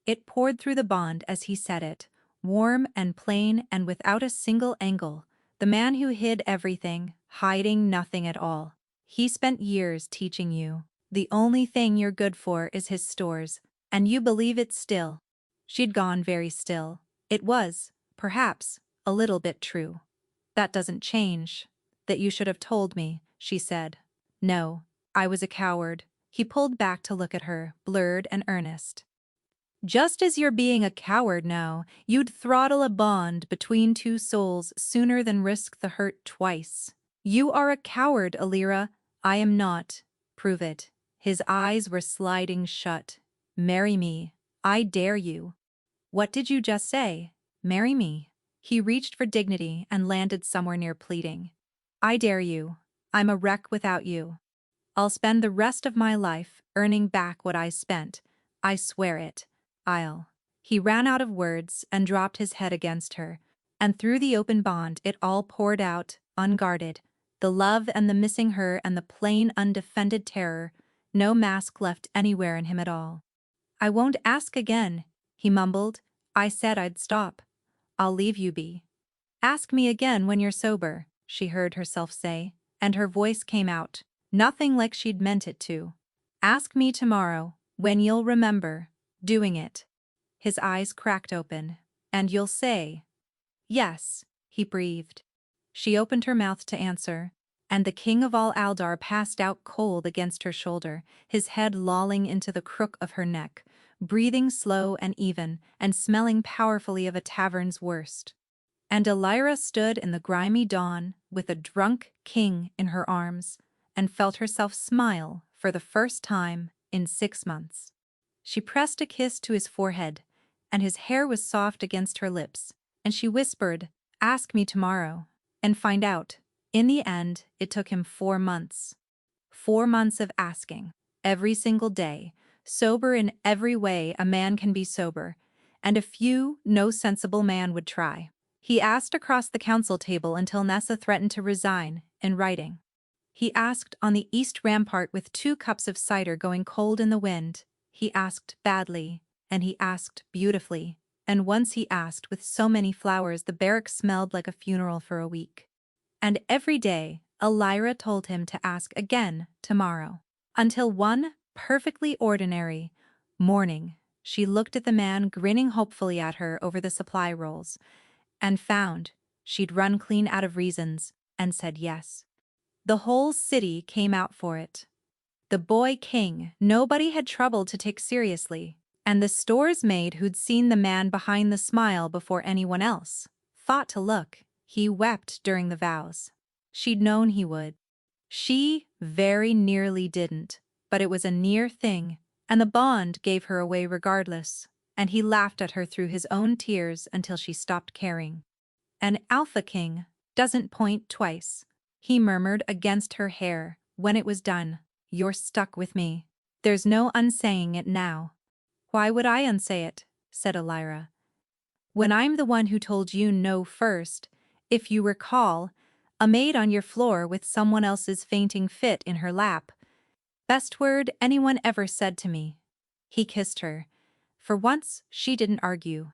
It poured through the bond as he said it, warm and plain and without a single angle. The man who hid everything, hiding nothing at all. He spent years teaching you. The only thing you're good for is his stores, and you believe it still. She'd gone very still. It was, perhaps, a little bit true. That doesn't change. That you should have told me, she said. No, I was a coward. He pulled back to look at her, blurred and earnest. Just as you're being a coward now, you'd throttle a bond between two souls sooner than risk the hurt twice. You are a coward, Elira. I am not. Prove it. His eyes were sliding shut. Marry me. I dare you. What did you just say? Marry me. He reached for dignity and landed somewhere near pleading. I dare you. I'm a wreck without you. I'll spend the rest of my life earning back what I spent. I swear it. He ran out of words and dropped his head against her, and through the open bond it all poured out, unguarded. The love and the missing her and the plain, undefended terror, no mask left anywhere in him at all. I won't ask again, he mumbled. I said I'd stop. I'll leave you be. Ask me again when you're sober, she heard herself say, and her voice came out, nothing like she'd meant it to. Ask me tomorrow, when you'll remember doing it. His eyes cracked open, and you'll say, yes, he breathed. She opened her mouth to answer, and the king of all Aldar passed out cold against her shoulder, his head lolling into the crook of her neck, breathing slow and even, and smelling powerfully of a tavern's worst. And Elira stood in the grimy dawn with a drunk king in her arms, and felt herself smile for the first time in 6 months. She pressed a kiss to his forehead, and his hair was soft against her lips, and she whispered, ask me tomorrow, and find out. In the end, it took him 4 months. 4 months of asking, every single day, sober in every way a man can be sober, and a few no sensible man would try. He asked across the council table until Nessa threatened to resign, in writing. He asked on the east rampart with 2 cups of cider going cold in the wind. He asked badly, and he asked beautifully, and once he asked with so many flowers the barracks smelled like a funeral for a week. And every day, Elira told him to ask again tomorrow. Until one perfectly ordinary morning, she looked at the man grinning hopefully at her over the supply rolls, and found she'd run clean out of reasons and said yes. The whole city came out for it. The boy king nobody had troubled to take seriously, and the store's maid who'd seen the man behind the smile before anyone else thought to look. He wept during the vows. She'd known he would. She very nearly didn't, but it was a near thing, and the bond gave her away regardless, and he laughed at her through his own tears until she stopped caring. An alpha king doesn't point twice, he murmured against her hair when it was done. You're stuck with me. There's no unsaying it now. Why would I unsay it? Said Elira. When I'm the one who told you no first, if you recall, a maid on your floor with someone else's fainting fit in her lap. Best word anyone ever said to me. He kissed her. For once, she didn't argue.